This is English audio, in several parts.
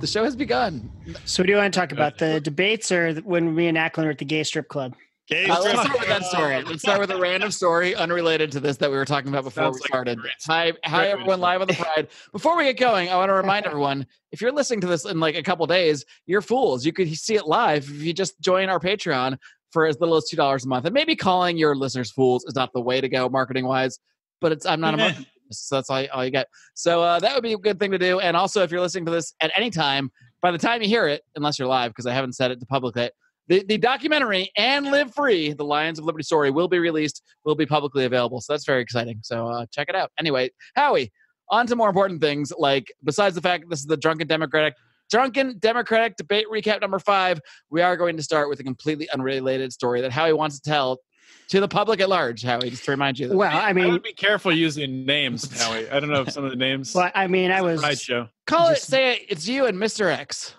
The show has begun. So, what do you want to talk about? The debates or when me and Ackland were at the gay strip club? Let's start with that story. Let's start with a random story unrelated to this that we were talking about before we started. Hi, everyone, live on the Pride. Before we get going, I want to remind everyone, if you're listening to this in like a couple days, you're fools. You could see it live if you just join our Patreon for as little as $2 a month. And maybe calling your listeners fools is not the way to go marketing-wise, but I'm not a marketing, so that's all you get. So that would be a good thing to do. And also, if you're listening to this at any time, by the time you hear it, unless you're live, because I haven't said it to public yet, the documentary and Live Free, the Lions of Liberty story, will be released, will be publicly available. So that's very exciting. So check it out. Anyway, Howie, on to more important things, like besides the fact that this is the Drunken Democratic debate recap number 5, we are going to start with a completely unrelated story that Howie wants to tell to the public at large, Howie, just to remind you. Well, I mean, I would be careful using names, Howie. I don't know if some of the names. Well, I mean, I was. Right, Joe. Say it. It's you and Mr. X.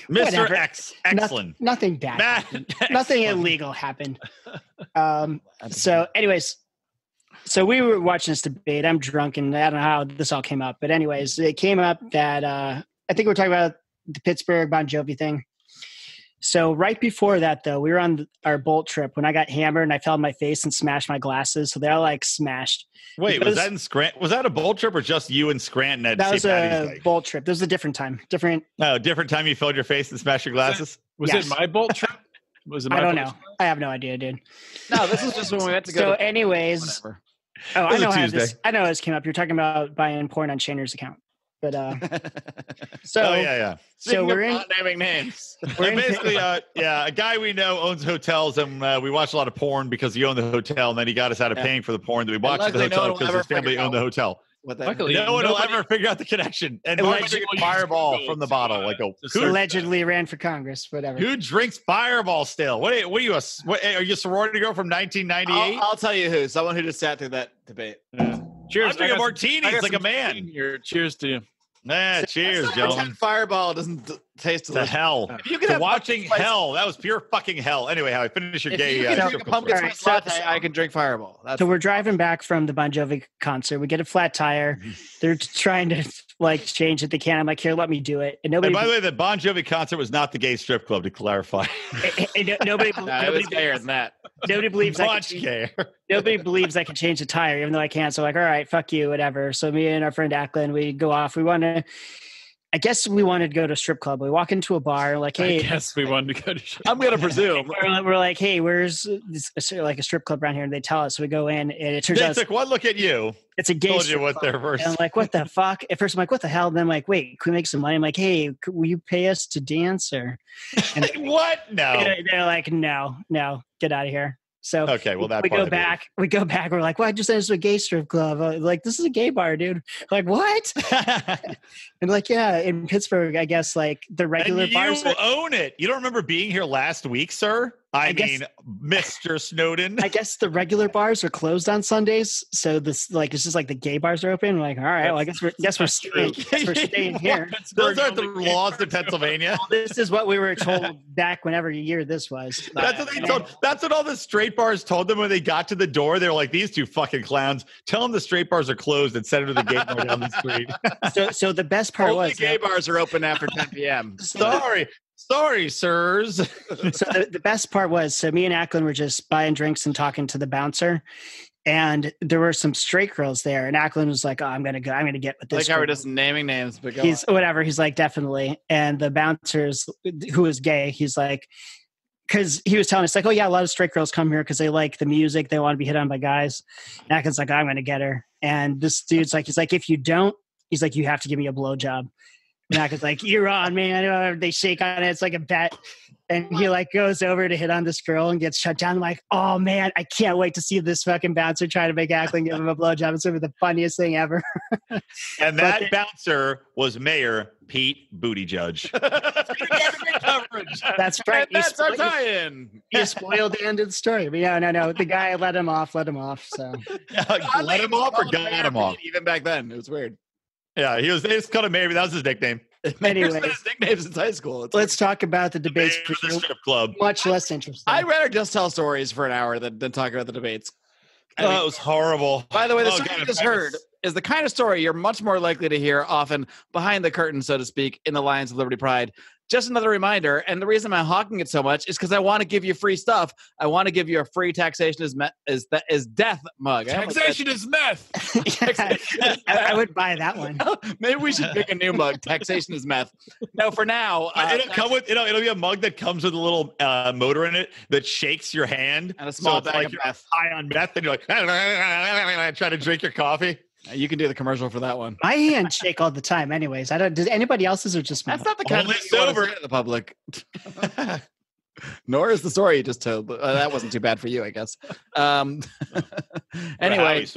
Mr. X, excellent. Nothing bad. Happened. Nothing illegal happened. So, anyways, so we were watching this debate. I'm drunk, and I don't know how this all came up, but anyways, it came up that I think we're talking about the Pittsburgh Bon Jovi thing. So right before that, though, we were on our Bolt trip when I got hammered and I fell on my face and smashed my glasses. So they're all like smashed. Wait, was that in Scranton? Was that a Bolt trip or just you and Scranton at That was St. Patty's a Day? Bolt trip. This was a different time. Different Different time you fell on your face and smashed your glasses? Was Yes. it my Bolt trip? Was it my I don't Bolt know. trip? I have no idea, dude. No, this is just when we went to go. So to anyways, whatever. I was a know how Tuesday. I know how this came up. You're talking about buying porn on Shainer's account. But so yeah. So Speaking we're of in not naming names. we're in Basically, a guy we know owns hotels, and we watch a lot of porn because he owned the hotel, and then he got us out of paying for the porn that we watched at the luckily, no hotel one will because ever his family figure owned the out hotel. What that Luckily, No one will nobody- ever figure out the connection. And Allegedly- Marc drinking Fireball from the bottle. Like, allegedly ran for Congress. Whatever. who drinks Fireball still? What are you? Are you a sorority girl from 1998? I'll tell you who. Someone who just sat through that debate. Cheers. I'm drinking martinis like a man. Here. Cheers to you. Cheers, gentlemen. Fireball doesn't taste To delicious. hell. If you could To have watching pumpkin spice- hell. That was pure fucking hell. Anyway, Howie, finish your If gay you can drink strip a club pumpkin story. spice All right, latte, I can drink Fireball. That's So we're driving back from the Bon Jovi concert. We get a flat tire. They're trying to like change it. They can't. I'm like, here, let me do it. And nobody. And by the way, the Bon Jovi concert was not the gay strip club, to clarify. nobody. Nah, it was gayer than that. Nobody believes I Much can. gayer. Nobody believes I can change the tire, even though I can't. So like, all right, fuck you, whatever. So me and our friend Ackland, we go off. I guess we wanted to go to a strip club. We walk into a bar, like, hey, I guess we wanted to go to. I'm going to presume. we're like, hey, where's this, like a strip club around here? And they tell us. So we go in, and it turns They out took one look at you. it's a gay Told you strip what club. their verse. And I'm like, what the fuck? At first, I'm like, what the hell? And then I'm like, wait, can we make some money? I'm like, hey, will you pay us to dance? Or and What? No. they're like, no, get out of here. So Okay, well, that we part go I believe. back. We go back. We're like, well, I just entered a gay strip club. Like, this is a gay bar, dude. Like, what? And like, yeah, in Pittsburgh, I guess like the regular And bars. you own it. You don't remember being here last week, sir? I guess- mean, Mr. Snowden. I guess the regular bars are closed on Sundays, so this like it's just like the gay bars are open. We're like, all right, well, I guess we're staying here. Those aren't the laws in Pennsylvania. This is what we were told back whenever year this was. That's what they told. That's what all the straight bars told them when they got to the door. They were like, "These two fucking clowns. Tell them the straight bars are closed and send them to the gate bar down the street." So the best part Only was gay bars are open after 10 p.m. Sorry, sirs. so the best part was so me and Ackland were just buying drinks and talking to the bouncer, and there were some straight girls there, and Ackland was like, "Oh, I'm gonna get with this." Like how we're girl." just naming names, but go He's on. whatever. He's like, definitely. And the bouncers, who is gay, he's like, because he was telling us like, oh yeah, a lot of straight girls come here because they like the music, they want to be hit on by guys. And Atkins like, I'm gonna get her. And this dude's like, he's like, if you don't, he's like, you have to give me a blowjob. And Atkins like, you're on, man. They shake on it. It's like a bet. And he like goes over to hit on this girl and gets shut down. I'm like, oh man, I can't wait to see this fucking bouncer try to make Ackland give him a blowjob. It's gonna be the funniest thing ever. And that bouncer was Mayor Pete Buttigieg. That's right. And that's our tie-in. You spoiled the end of the story. But yeah, no. The guy let him off. So Let him off or got him off? Even back then, it was weird. Yeah, they just called him Mayor. That was his nickname. Anyways. It's been his nickname since high school. It's let's talk about the debates. Mayor of the strip club. Much less interesting. I'd rather just tell stories for an hour than talk about the debates. Oh, it was horrible. By the way, the story you just heard is the kind of story you're much more likely to hear often behind the curtain, so to speak, in the Lions of Liberty Pride. Just another reminder, and the reason I'm hawking it so much is because I want to give you free stuff. I want to give you a free taxation is death mug. Taxation is meth. I would buy that one. Maybe we should pick a new mug. Taxation is meth. No, for now, it'll come with it'll be a mug that comes with a little motor in it that shakes your hand and a small bag of meth. High on meth, and you're like trying to drink your coffee. You can do the commercial for that one. My hands shake all the time. Anyways, I don't. Does anybody else's or just mine? That's not the kind of thing you want to say to the public. Nor is the story you just told. That wasn't too bad for you, I guess. Anyway,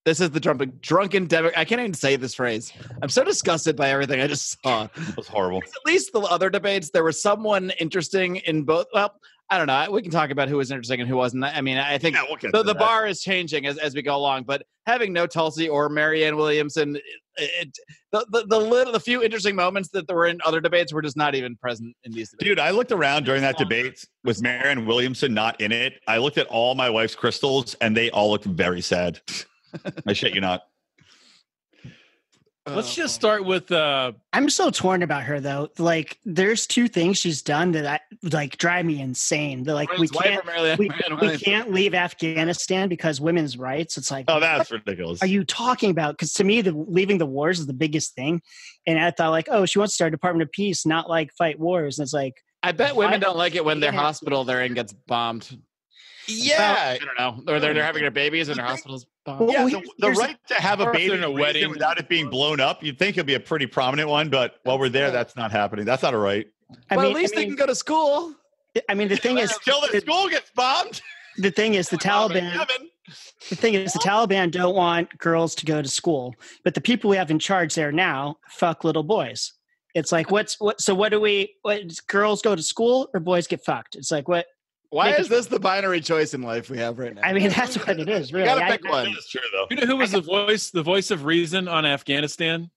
this is the drunken demo. I can't even say this phrase. I'm so disgusted by everything I just saw. It was horrible. At least the other debates, there was someone interesting in both. Well, I don't know. We can talk about who was interesting and who wasn't. I mean, I think the bar is changing as we go along. But having no Tulsi or Maryanne Williamson, the few interesting moments that there were in other debates were just not even present in these debates. Dude, I looked around during that debate with Maryanne Williamson not in it. I looked at all my wife's crystals, and they all looked very sad. I shit you not. Let's just start with I'm so torn about her though. Like there's two things she's done that drive me insane. They're like we can't leave Afghanistan because women's rights. It's like, oh, that's ridiculous. Are you talking about? Because to me, leaving the wars is the biggest thing. And I thought like, oh, she wants to start a Department of Peace, not like fight wars. And it's like, I bet women don't like it when their hospital they're in gets bombed. Yeah, I don't know. Or they're having their babies and their hospitals bombed. Yeah, the right to have a baby in a wedding without it being blown up, you'd think it'd be a pretty prominent one, but while we're there, that's not happening. That's not a right. At least they can go to school. I mean, the thing is, until the school gets bombed. The thing is, the Taliban. The thing is, the Taliban don't want girls to go to school, but the people we have in charge there now fuck little boys. It's like, so what do we? Girls go to school or boys get fucked? It's like what? Why is this the binary choice in life we have right now? I mean, that's what it is, really. You gotta pick one. That's true, though. You know who was the voice of reason on Afghanistan?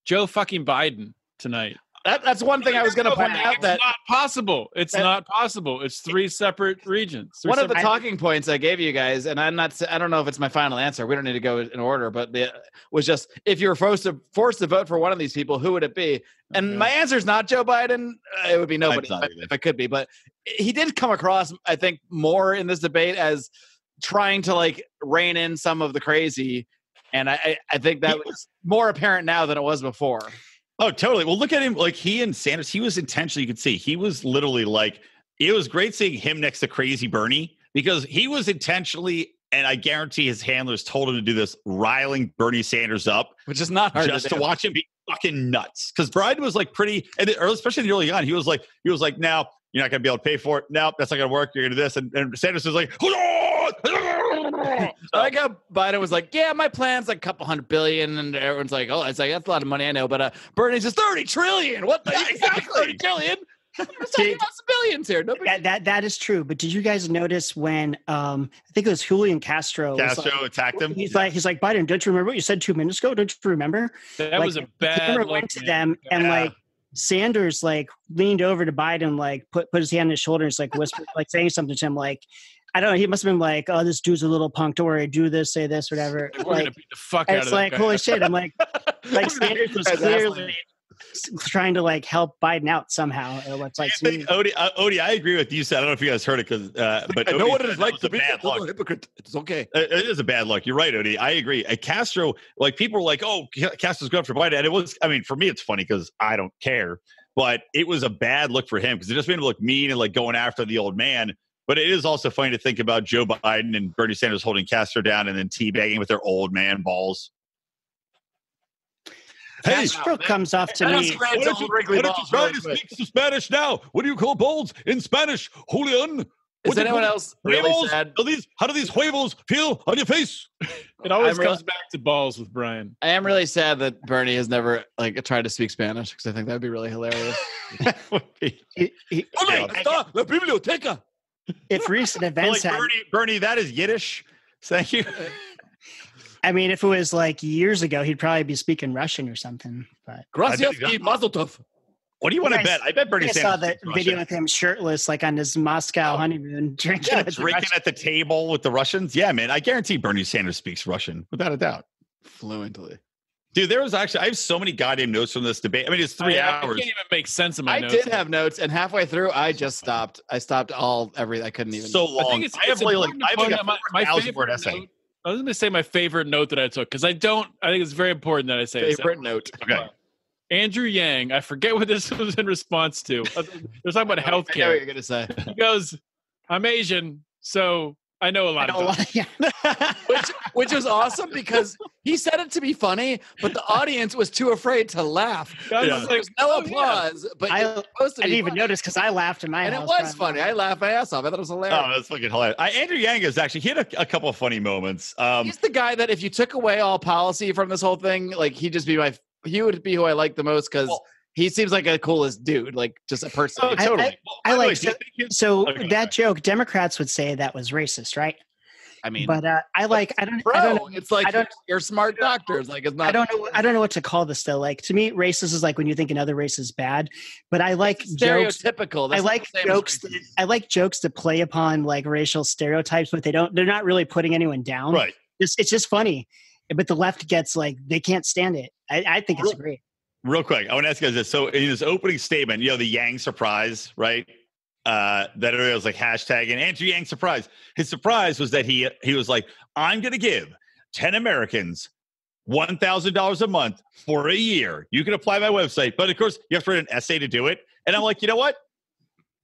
Joe fucking Biden tonight. That's one thing I was going to point out. That it's not possible. It's not possible. It's three separate regions. One of the talking points I gave you guys, and I don't know if it's my final answer. We don't need to go in order, but was just if you were forced to vote for one of these people, who would it be? And my answer is not Joe Biden. It would be nobody if it could be. But he did come across, I think, more in this debate as trying to like rein in some of the crazy. And I think that was more apparent now than it was before. Oh, totally. Well, look at him. Like he and Sanders, he was intentionally, you could see, he was literally like, it was great seeing him next to crazy Bernie because he was intentionally, and I guarantee his handlers told him to do this, riling Bernie Sanders up. Which is not hard just to watch him be fucking nuts. Because Biden was like pretty, and especially in the early on, he was like, now you're not going to be able to pay for it. No, that's not going to work. You're going to do this. And Sanders was like, hold on. I like how Biden was like, yeah, my plan's like a couple $100 billion, and everyone's like, oh, it's like that's a lot of money, I know, but Bernie's just $30 trillion. What the exactly $30 trillion? We're talking about some billions here. That is true. But did you guys notice when I think it was Julian Castro attacked him? He's like, Biden, don't you remember what you said 2 minutes ago? Don't you remember? That was a bad look. Went to them and like Sanders like leaned over to Biden, like put his hand on his shoulder and like whispered, like saying something to him, like. I don't know. He must have been like, "Oh, this dude's a little punk. Don't worry, do this, say this, whatever." We're gonna beat the fuck out of It's like, holy shit! I'm like Sanders was clearly trying to like help Biden out somehow. It's like, Odie, I agree with you. I don't know if you guys heard it because, but I know what it is like to be a hypocrite. It's okay. It is a bad look. You're right, Odie. I agree. Castro, like people were like, "Oh, Castro's good for Biden," and it was. I mean, for me, it's funny because I don't care, but it was a bad look for him because it just made him look mean and like going after the old man. But it is also funny to think about Joe Biden and Bernie Sanders holding Castro down and then teabagging with their old man balls. Castro comes off to me. Why don't you try to speak some Spanish now? What do you call balls in Spanish? Julian? Is anyone else really sad? How do these huevos feel on your face? It always comes back to balls with Brian. I am really sad that Bernie has never like tried to speak Spanish because I think that would be really hilarious. That would be. La biblioteca. If recent events like Bernie, that is Yiddish. Thank you. I mean, if it was like years ago, he'd probably be speaking Russian or something. But Gracias y Mazel tov. What do you want to bet? I bet Bernie I Sanders saw that speaks video Russian. with him shirtless, like on his Moscow honeymoon, drinking. Yeah, with the drinking Russians. at the table with the Russians. Yeah, man. I guarantee Bernie Sanders speaks Russian, without a doubt. Fluently. Dude, there was actually, I have so many goddamn notes from this debate. I mean, it's 3 I hours. can't even make sense of my I notes. did have notes, and halfway through, I just stopped. I stopped I couldn't even. So I long. think it's I have like important to point out my 4,000 word favorite essay. note. I was going to say my favorite note that I took because I think it's very important that I say it. favorite note. Okay. Andrew Yang, I forget what this was in response to. They're talking about I know what healthcare. you're gonna say. He goes, "I'm Asian, so I know a lot about it." Yeah. which was awesome because he said it to be funny, but the audience was too afraid to laugh. I was Yeah. like, There was no "Oh, yeah." applause, but I it was supposed to I be didn't even funny. notice because I laughed in my And it house. was funny. I laughed my ass off. I thought it was hilarious. Oh, that's fucking hilarious. Andrew Yang is actually, he had a couple of funny moments. He's the guy that if you took away all policy from this whole thing, like he would be who I like the most because Well- he seems like a coolest dude, like just a person. Oh, totally. I like do you think he's- So Okay. that joke, Democrats would say that was racist, right? I mean, But I don't bro, know. it's like I don't- you're smart doctors. Like it's not. I don't know what to call this though. Like to me, racist is like when you think another race is bad. But I like jokes. stereotypical. I That's like not the same as jokes. racist. I like jokes that play upon like racial stereotypes, but they're not really putting anyone down. Right. It's just funny. But the left gets like they can't stand it. I think it's great. Real quick, I want to ask you guys this. So in his opening statement, the Yang surprise, right? That everybody was like hashtagging Andrew Yang surprise. His surprise was that he was like, I'm going to give 10 Americans $1,000 a month for a year. You can apply my website, but of course you have to write an essay to do it. And I'm like, you know what?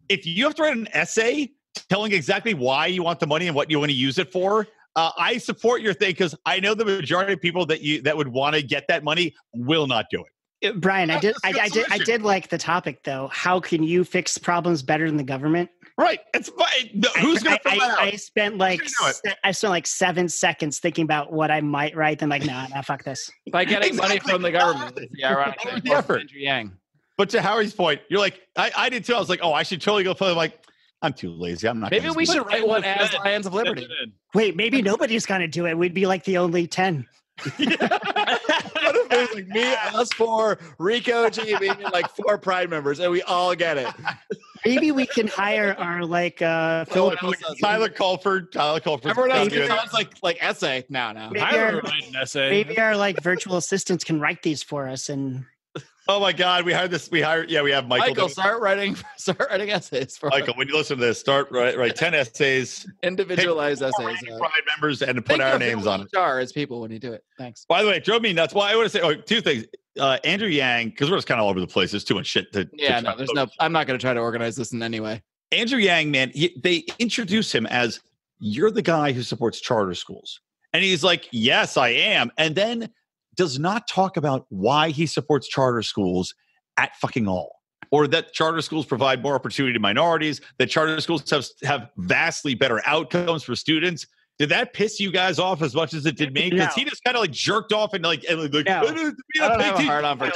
If you have to write an essay telling exactly why you want the money and what you want to use it for, I support your thing because I know the majority of people that would want to get that money will not do it. Brian, I did That's a good I did like the topic though. How can you fix problems better than the government? Right. It's fine. No, who's going to fill that out? I spent like Who's gonna I spent like 7 seconds thinking about what I might write. Then like, nah, fuck this. By getting money Exactly. from the government. It's the ironic That was thing. the effort. Andrew Yang. But to Howie's point, you're like, I did too. I was like, oh, I should totally go play. I'm like, I'm too lazy. I'm not. Maybe gonna we do should write one as Lions of Liberty. Wait, maybe nobody's gonna do it. We'd be like the only 10. What if it was like me, us four, Rico, Jamie, and like 4 Pride members, and we all get it? Maybe we can hire our like Someone Filipino. else does it. Tyler Colford. Everyone else Maybe- sounds like essay. No. Maybe I our- would write an essay. Maybe our like virtual assistants can write these for us. And Oh my God, we hired this. We have Michael. Michael, start writing essays for Michael, when you listen to this, start write 10 essays, individualized pick essays. Pride members, and put Think our of names who on it. we are as people when you do it. Thanks. By the way, it drove me nuts. Well, I want to say 2 things. Andrew Yang, because we're just kind of all over the place. There's too much shit to. Yeah, to no, there's no. I'm not going to try to organize this in any way. Andrew Yang, man, they introduce him as you're the guy who supports charter schools. And he's like, yes, I am. And then does not talk about why he supports charter schools at fucking all. Or that charter schools provide more opportunity to minorities, that charter schools have vastly better outcomes for students. Did that piss you guys off as much as it did me? Because No. he just kind of like jerked off and like No. I don't have a hard on for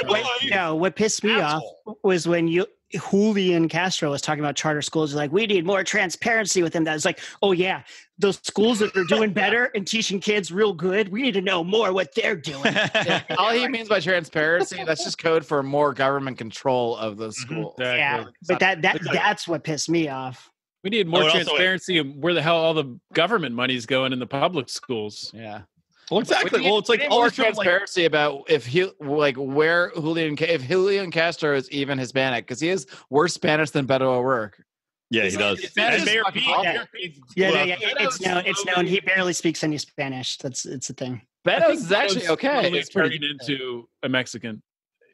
no, what pissed me off was when Julian Castro was talking about charter schools. Like, we need more transparency with them. That was like, oh yeah, those schools that are doing better and teaching kids real good, we need to know more what they're doing. Yeah, all he means by transparency, that's just code for more government control of those schools. Exactly. Yeah, but that's what pissed me off. We need more Oh, and also- transparency of where the hell all the government money is going in the public schools. Yeah. Well, exactly. We Well, it's like need all more this sort of, like, transparency about if if Julian Castro is even Hispanic, because he is worse Spanish than Beto O'Rourke. yeah, he does. It's not And just Mayor fucking Pete- awful. Mayor Pete's- It's known. He barely speaks any Spanish. It's a thing. Beto's is actually Beto's okay. slowly It's pretty turning into a Mexican.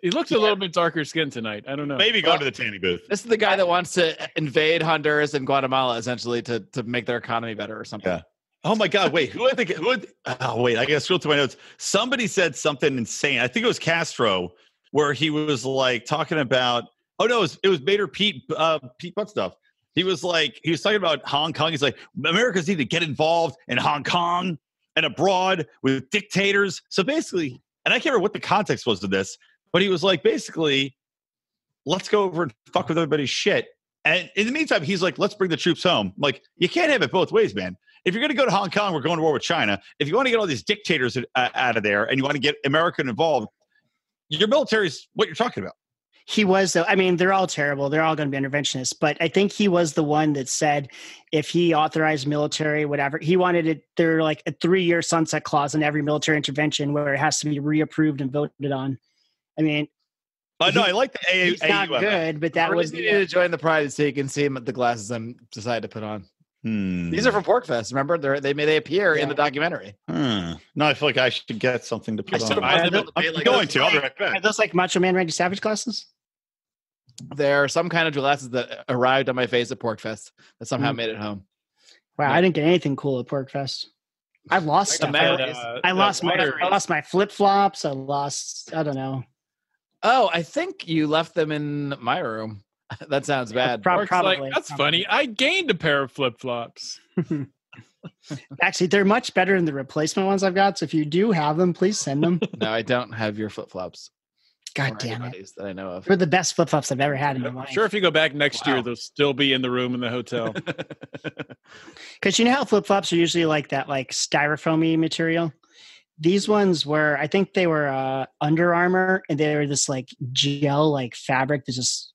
He looks a little bit darker skinned tonight. I don't know. Maybe go to the tanning booth. This is the guy that wants to invade Honduras and Guatemala essentially to make their economy better or something. Yeah. Oh my God! Wait, oh wait, I gotta scroll through my notes. Somebody said something insane. I think it was Castro, where he was like talking about. Oh no, it was Mayor Pete Butt stuff. He was talking about Hong Kong. He's like, Americans need to get involved in Hong Kong and abroad with dictators. So basically, and I can't remember what the context was to this, but he was like, basically, let's go over and fuck with everybody's shit. And in the meantime, he's like, let's bring the troops home. I'm like, you can't have it both ways, man. If you're going to go to Hong Kong, we're going to war with China. If you want to get all these dictators out of there and you want to get America involved, your military is what you're talking about. He was, though. I mean, they're all terrible. They're all going to be interventionists. But I think he was the one that said if he authorized military, whatever, he wanted it. They're like a 3-year sunset clause in every military intervention where it has to be reapproved and voted on. I mean, no, I like the he's not good, but that was need to join the Pride so you can see him at the glasses I'm decided to put on. These are from Porkfest. Remember, they appear in the documentary. No, I feel like I should get something to put on. I'm going to. I'll be right back. Are those like Macho Man Randy Savage glasses? They're some kind of glasses that arrived on my face at Porkfest that somehow made it home. Wow, I didn't get anything cool at Porkfest. I lost stuff. I lost my flip flops. I don't know. Oh, I think you left them in my room. That sounds bad. Probably. Like, that's funny. I gained a pair of flip flops. Actually, they're much better than the replacement ones I've got. So if you do have them, please send them. No, I don't have your flip flops. God damn it! That I know of. They're the best flip flops I've ever had in my life. I'm sure if you go back next year, they'll still be in the room in the hotel. Because you know how flip flops are usually like that, like styrofoamy material. These ones were, I think they were Under Armour, and they were this like gel like fabric that just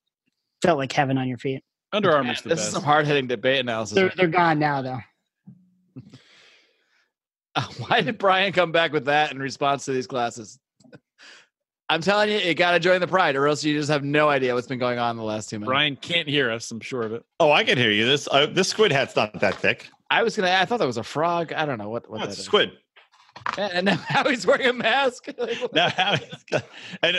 felt like heaven on your feet. Under Armour's the best. This is some hard hitting debate analysis. They're gone now, though. Why did Brian come back with that in response to these glasses? I'm telling you got to join the Pride, or else you just have no idea what's been going on in the last 2 minutes. Brian can't hear us. I'm sure of it. Oh, I can hear you. This squid hat's not that thick. I thought that was a frog. I don't know what that it's is. Squid. And now Howie's wearing a mask. And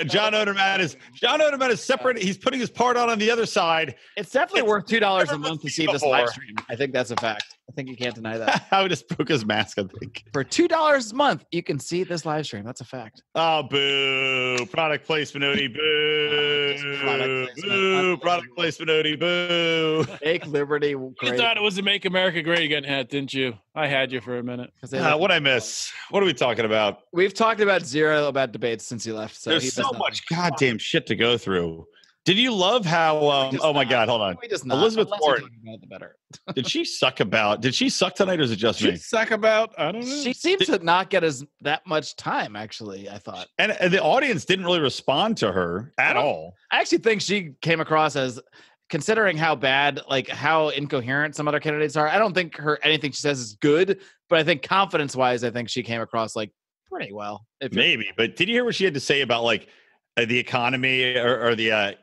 John Odermatt is separate. He's putting his part on the other side. It's definitely worth $2 a month to see this live stream. I think that's a fact. I think you can't deny that. Howie just broke his mask, I think. For $2 a month, you can see this live stream. That's a fact. Oh, boo. Product placement, Odie. Boo. Product placement, Odie. Boo. Make liberty great. You thought it was a Make America Great Again hat, didn't you? I had you for a minute. What'd I miss? What are we talking about? We've talked about zero about debates since you left. So there's so much goddamn shit to go through. Did you love how? Oh my God! Hold on. Elizabeth Warren. Did she suck tonight, or is it just me? Suck about? I don't know. She seems to not get that much time. Actually, I thought, and the audience didn't really respond to her at all. I actually think she came across as, considering how bad, like how incoherent some other candidates are. I don't think anything she says is good, but I think confidence-wise, I think she came across like pretty well. Maybe, but did you hear what she had to say about like the economy or the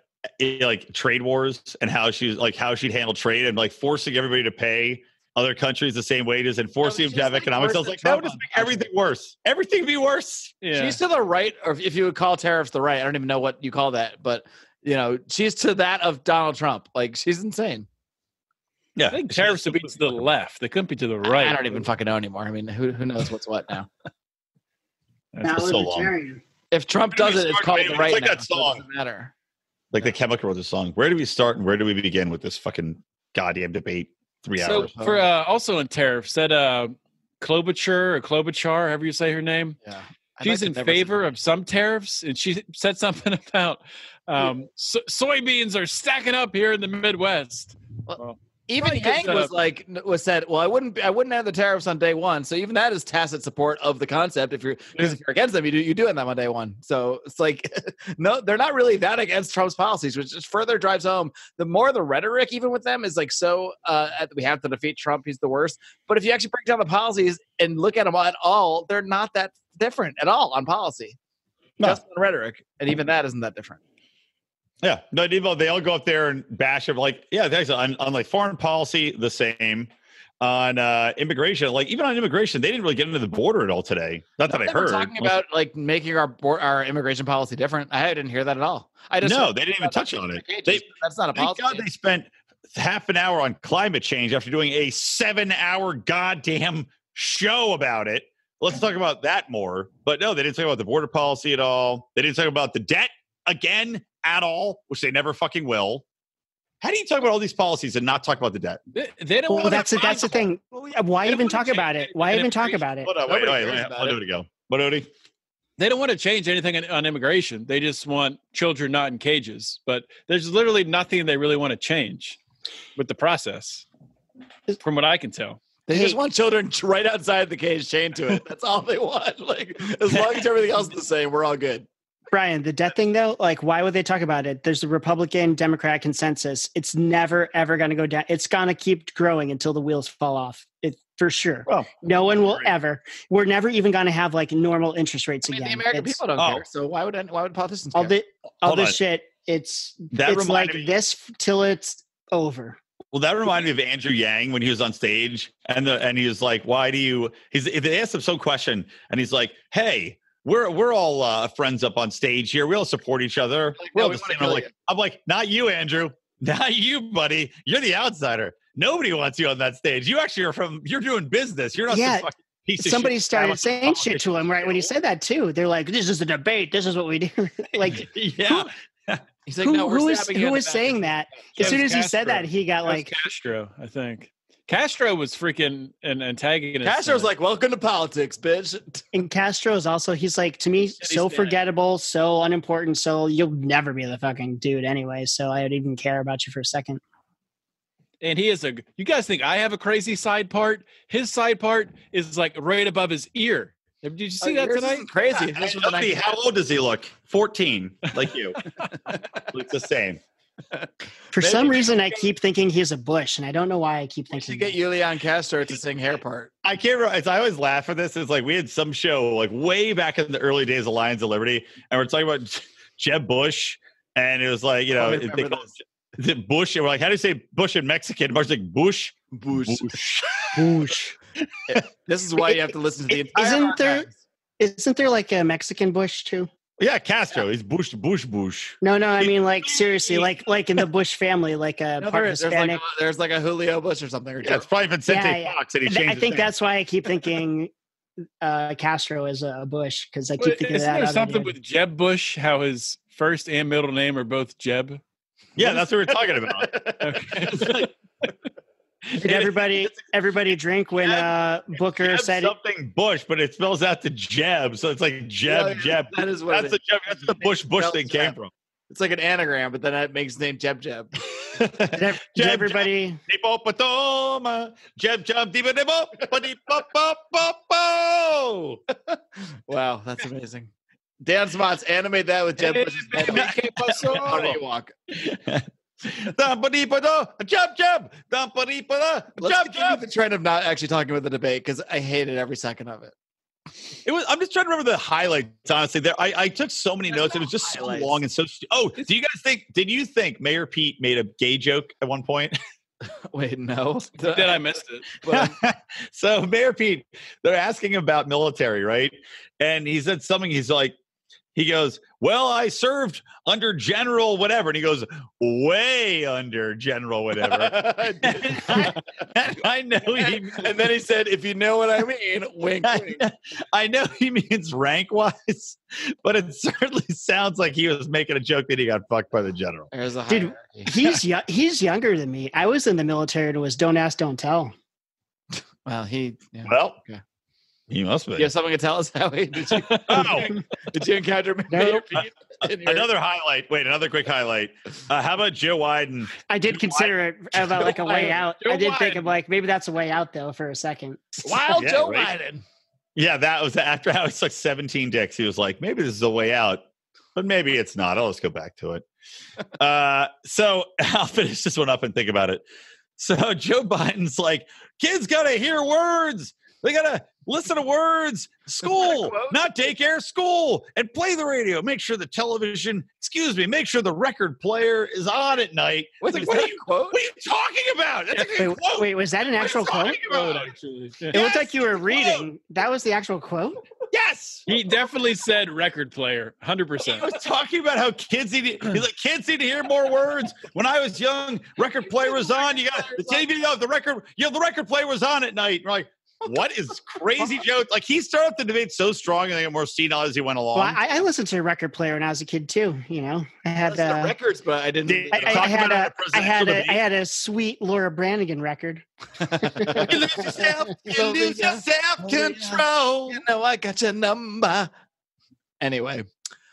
like trade wars and how she'd handle trade and like forcing everybody to pay other countries the same wages and forcing them to have economics? I was like, that would just make everything worse. Everything be worse. Yeah. She's to the right, or if you would call tariffs the right, I don't even know what you call that, but you know, she's to that of Donald Trump. Like, she's insane. Yeah, I think tariffs would be to the left. They couldn't be to the right. I don't even fucking know anymore. I mean, who knows what's what now? That's so long. If Trump does it, it's called the right. Like now, that song. So it doesn't matter. Like the Chemical Brothers song. Where do we start and where do we begin with this fucking goddamn debate? 3 hours. So for also in tariffs, said Klobuchar, however you say her name. Yeah. She's in favor of some tariffs, and she said something about soybeans are stacking up here in the Midwest. Well, even Yang said, well, I wouldn't have the tariffs on day one. So even that is tacit support of the concept. If you're against them, you do them on day one. So it's like, no, they're not really that against Trump's policies, which just further drives home the more the rhetoric, even with them, is like so. We have to defeat Trump. He's the worst. But if you actually break down the policies and look at them at all, they're not that different at all on policy. No. Just on rhetoric, and even that isn't that different. Yeah, no, they all go up there and bash him. Like, yeah, on like foreign policy, the same. On immigration, like even on immigration, they didn't really get into the border at all today. Not that I heard. Talking about like making our immigration policy different. I didn't hear that at all. They didn't even touch on it. That's not a policy. Thank God they spent half an hour on climate change after doing a 7-hour goddamn show about it. Let's talk about that more. But no, they didn't talk about the border policy at all. They didn't talk about the debt again at all, which they never fucking will. How do you talk about all these policies and not talk about the debt? They don't. Well, that's the thing. Why even talk about it? Why even talk about it? Hold on, wait. I'll do it again. What, Odie? They don't want to change anything on immigration. They just want children not in cages. But there's literally nothing they really want to change with the process, from what I can tell. They just want children right outside the cage chained to it. That's all they want. Like, as long as everything else is the same, we're all good. Brian, the debt thing though, like why would they talk about it? There's a Republican Democrat consensus. It's never ever going to go down. It's going to keep growing until the wheels fall off. It for sure. Well, no one will ever. We're never even going to have like normal interest rates again. The American people don't care. So why would politicians all care? All this shit. It's like this till it's over. Well, that reminded me of Andrew Yang when he was on stage, and he was like, "Why do you?" They asked him some question, and he's like, "Hey, we're all friends up on stage here. We all support each other. I'm like, not you, Andrew, not you, buddy. You're the outsider. Nobody wants you on that stage. You actually you're doing business. You're not some fucking piece of somebody shit. started saying shit to him right when he said that too. They're like, "This is a debate. This is what we do." Like, yeah. He's like, who is saying that? As soon as he said that, he got like Castro, I think. Castro was freaking an antagonist. Castro's like, welcome to politics, bitch. And Castro is also, he's like, to me, so forgettable, so unimportant, so you'll never be the fucking dude anyway, so I don't even care about you for a second. And he is you guys think I have a crazy side part? His side part is like right above his ear. Did you see that tonight? Crazy. How old does he look? 14, like you. Looks the same. For some reason, I keep thinking he's a Bush, and I don't know why I keep thinking. You get Julian Castro to sing hair part. I can't remember. I always laugh at this. It's like we had some show like way back in the early days of Lions of Liberty, and we're talking about Jeb Bush, and it was like, you know, they call it Bush, and we're like, how do you say Bush in Mexican? Marc's like Bush. This is why you have to listen to the entire Isn't there like a Mexican Bush too? Yeah, Castro. He's Bush. No, I mean like seriously, like in the Bush family, like a part Hispanic. There's like a Julio Bush or something. Yeah, it's probably Vicente Fox, and he changed. I think that's why I keep thinking Castro is a Bush, because I keep thinking of that. Isn't there something with Jeb Bush? How his first and middle name are both Jeb? Yeah, that's what we're talking about. Okay. Did everybody drink when Booker Jeb said something Bush, but it spells out to Jeb, so it's like Jeb. That is what that's the Bush thing came from. It's like an anagram, but then it makes his name Jeb. Did everybody? Wow, that's amazing. Dan Smots, animate that with Jeb Bush's head. How do you walk? Let's continue the trend of not actually talking about the debate, because I hated every second of it. I'm just trying to remember the highlights. Honestly, I took so many notes. It was just so long and so. Did you think Mayor Pete made a gay joke at one point? Wait, no. Did I missed it? But, so Mayor Pete, they're asking him about military, right? And he said something. He goes, well, I served under General whatever. And he goes, way under General whatever. I know. And then he said, if you know what I mean, wink, wink. I know he means rank-wise, but it certainly sounds like he was making a joke that he got fucked by the general. There's a Dude, he's younger than me. I was in the military, and it was don't ask, don't tell. Well, okay. He must be. You have something to tell us, Howie? Did you encounter Mayor Pete? Another highlight. Wait, another quick highlight. How about Joe Biden? I did consider it about like a way out. I did think of like maybe that's a way out though for a second. Wild Joe Biden. Yeah, that was after Howie sucked 17 dicks. He was like, maybe this is a way out, but maybe it's not. I'll just go back to it. So I'll finish this one up and think about it. So Joe Biden's like, kids got to hear words. They got to listen to words. School, not daycare, school, and play the radio. Make sure the television, make sure the record player is on at night. What are you talking about? Wait, was that an actual quote? It looked like you were reading. That was the actual quote? Yes. He definitely said record player, 100%. He was talking about how kids need to hear more words. When I was young, record player was on. You got the TV, the record player was on at night. We're like, what is crazy, Joe? Like, he started the debate so strong and they got more senile as he went along. Well, I listened to a record player when I was a kid too. You know, I had records, but I didn't. I had a sweet Laura Branigan record. You lose your self-control. You know I got your number. Anyway,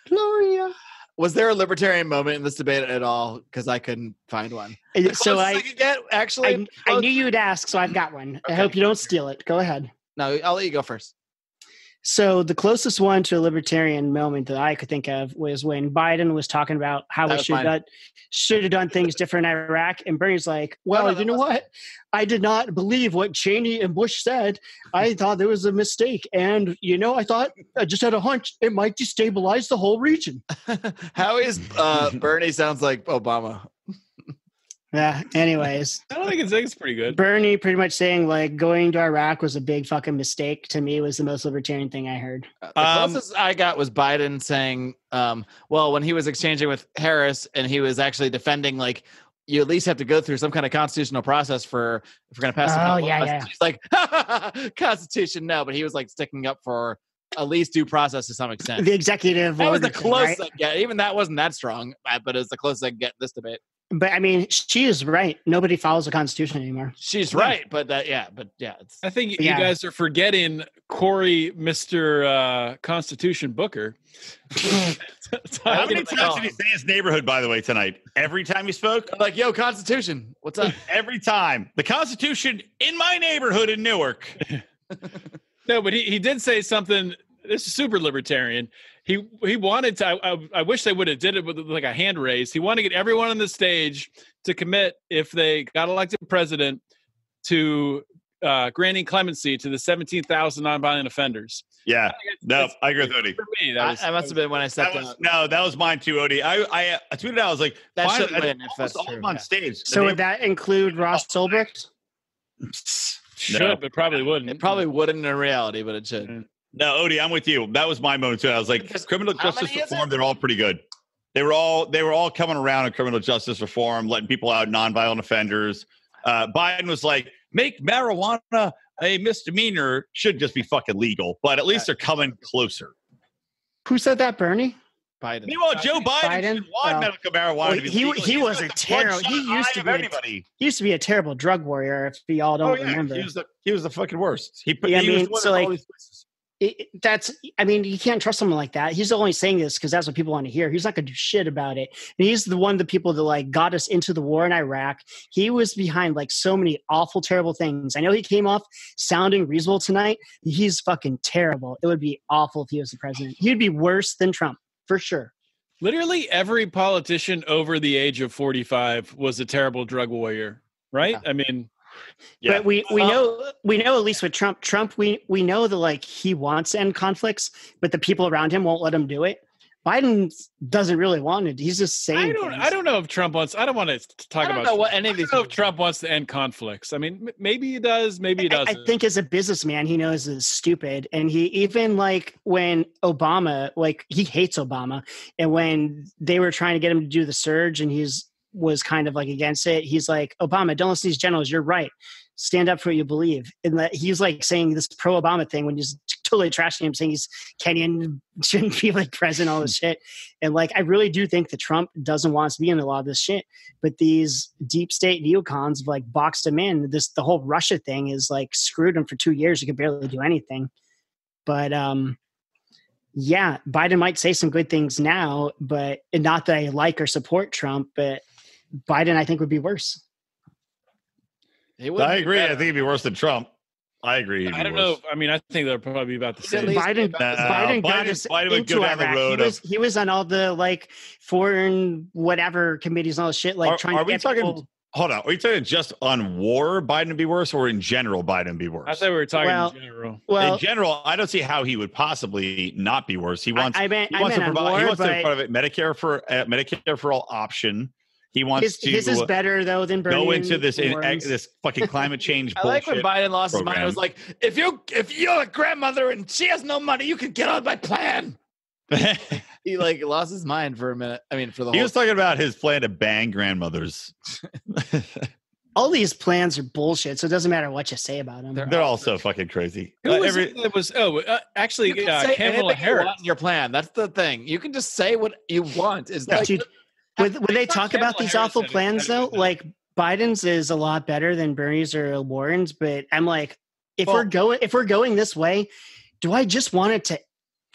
Gloria. Was there a libertarian moment in this debate at all? Because I couldn't find one. So I knew you'd ask, so I've got one. Okay. I hope you don't steal it. Go ahead. No, I'll let you go first. So the closest one to a libertarian moment that I could think of was when Biden was talking about how we should have done things different in Iraq. And Bernie's like, well, you know what? I did not believe what Cheney and Bush said. I thought there was a mistake. And, I thought I just had a hunch it might destabilize the whole region. How is Bernie sounds like Obama? Yeah. Anyways, I don't think it's pretty good. Bernie pretty much saying like going to Iraq was a big fucking mistake. To me, was the most libertarian thing I heard. The closest I got was Biden saying, well, when he was exchanging with Harris and he was actually defending, like, you at least have to go through some kind of constitutional process if we're going to pass. He's like, Constitution, no, but he was like sticking up for at least due process to some extent. The executive. That was the closest I get. Even that wasn't that strong, but it was the closest I get this debate. But I mean, she is right. Nobody follows the Constitution anymore. She's right, but I think you guys are forgetting Cory, Mr. Constitution Booker. How many times did he say his neighborhood, by the way, tonight? Every time he spoke? I'm like, yo, Constitution, what's up? Every time. The Constitution in my neighborhood in Newark. No, but he did say something. This is super libertarian. He wanted to. I wish they would have did it with like a hand raise. He wanted to get everyone on the stage to commit if they got elected president to granting clemency to the 17,000 nonviolent offenders. Yeah, no, I agree with Odie. For me, that must have been when I stepped out. No, that was mine too, Odie. I tweeted out. I was like, that should win if that's true. On stage. So would that include Ross Ulbricht? Should, but probably wouldn't. It probably wouldn't in reality, but it should. No, Odie, I'm with you. That was my moment too. I was like, criminal justice reform, they're all pretty good. They were all coming around on criminal justice reform, letting people out, nonviolent offenders. Biden was like, make marijuana a misdemeanor, should just be fucking legal, but at least they're coming closer. Who said that, Bernie? Biden. Meanwhile, Joe Biden want medical marijuana to be legal. He was a terrible. He used to be a terrible drug warrior. If y'all don't remember, he was the fucking worst. You can't trust someone like that. He's only saying this because that's what people want to hear. He's not going to do shit about it. And he's the people that like got us into the war in Iraq. He was behind like so many awful, terrible things. I know he came off sounding reasonable tonight. He's fucking terrible. It would be awful if he was the president. He'd be worse than Trump for sure. Literally every politician over the age of 45 was a terrible drug warrior, right? Yeah. I mean. Yeah. But we know at least with Trump we know that like he wants to end conflicts, but the people around him won't let him do it. Biden doesn't really want it. He's just saying. I don't know if Trump wants. I don't want to talk about. I don't know what any of these. I don't know if Trump wants to end conflicts. I mean, maybe he does. Maybe he doesn't. I think as a businessman, he knows it's stupid, and he even like when Obama, like he hates Obama, and when they were trying to get him to do the surge, and was kind of like against it. He's like, Obama, don't listen to these generals. You're right. Stand up for what you believe. And that he's like saying this pro-Obama thing when he's totally trashing him, saying he's Kenyan, shouldn't be like president, all this shit. And like, I really do think that Trump doesn't want us to be in a lot of this shit. But these deep state neocons have like boxed him in. The whole Russia thing is like screwed him for 2 years. He could barely do anything. But yeah, Biden might say some good things now, but not that I like or support Trump, but Biden, I think, would be worse. I agree. I think it'd be worse than Trump. I agree. I don't know. I mean, I think they're probably about the same. Biden got us into Iraq. He was on all the like foreign whatever committees and all this shit. Like trying to get people. Hold on. Are you talking just on war Biden to be worse, or in general Biden to be worse? I thought we were talking in general. Well, in general, I don't see how he would possibly not be worse. He wants. He wants to provide Medicare for all option. He wants his is better though than Bernie. Go into this fucking climate change. I like when Biden lost his mind. It was like, if you're a grandmother and she has no money, you can get on my plan. He like lost his mind for a minute. I mean, he was talking about his plan to bang grandmothers. All these plans are bullshit, so it doesn't matter what you say about them. They're all so fucking crazy. Actually, Kamala Harris. Your plan. That's the thing. You can just say what you want. When they talk about these awful plans, though, like Biden's is a lot better than Bernie's or Warren's. But I'm like, if we're going this way, do I just want it to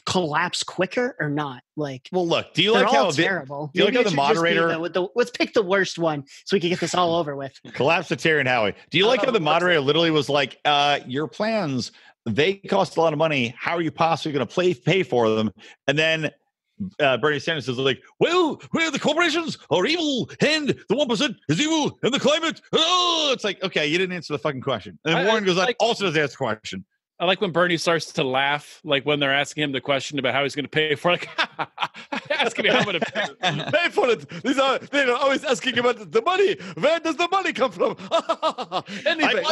collapse quicker or not? Like, well, look, do you they're like all how terrible? do you like Maybe how it the should just be moderator let's pick the worst one so we can get this all over with. collapsitarian Howie? Do you like how the moderator literally was like, your plans, they cost a lot of money. How are you possibly going to pay for them? And then Bernie Sanders is like, well, the corporations are evil and the 1% is evil and the climate. Oh, it's like, okay, you didn't answer the fucking question. And then Warren goes like, also doesn't answer the question. I like when Bernie starts to laugh, like when they're asking him the question about how he's going to pay for it. Like, asking me how I'm going to pay for it. They're always asking about the money. Where does the money come from? Anyway.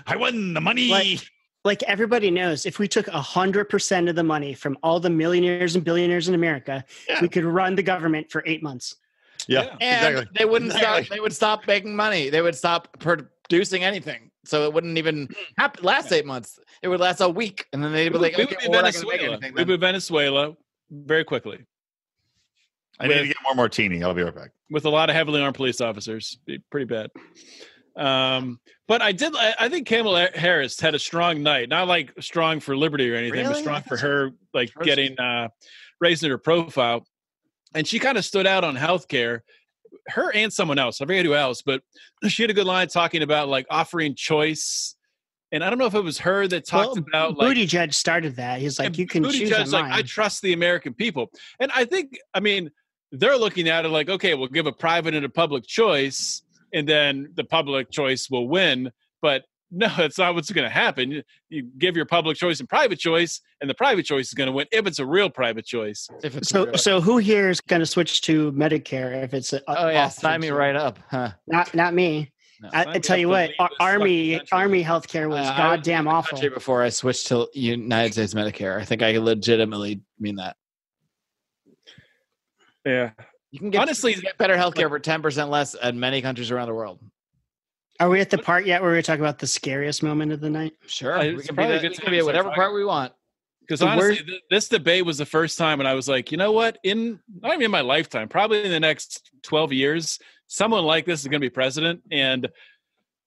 I won the money. Like everybody knows, if we took 100% of the money from all the millionaires and billionaires in America, we could run the government for 8 months. Yeah, and exactly. They wouldn't stop. They would stop making money. They would stop producing anything. So it wouldn't even last 8 months. It would last a week, and then they'd be like, "Okay, we're not going to make anything." We'd be Venezuela very quickly. I need to get more martini. I'll be right back. With a lot of heavily armed police officers, be pretty bad. But I think Kamala Harris had a strong night. Not like strong for liberty or anything, but strong for her, like getting raising her profile. And she kind of stood out on healthcare. Her and someone else, I forget who else, but she had a good line talking about like offering choice. And I don't know if it was her that talked about like Booty Judge started that. He's like, you can choose Judge, like, I trust the American people. And I think, I mean, they're looking at it like, okay, we'll give a private and a public choice, and then the public choice will win. But no, that's not what's going to happen. You give your public choice and private choice, and the private choice is going to win if it's a real private choice. So who here is going to switch to Medicare if it's sign me right up, huh? Not me. No, I tell you what, Army healthcare was goddamn awful. Before I switched to United States Medicare, I think I legitimately mean that. Yeah, you can get better healthcare for 10% less in many countries around the world. Are we at the part yet where we talk about the scariest moment of the night? Sure, we can be at whatever part we want. Because honestly, this debate was the first time when I was like, you know what? Not even in my lifetime, probably in the next 12 years, someone like this is going to be president, and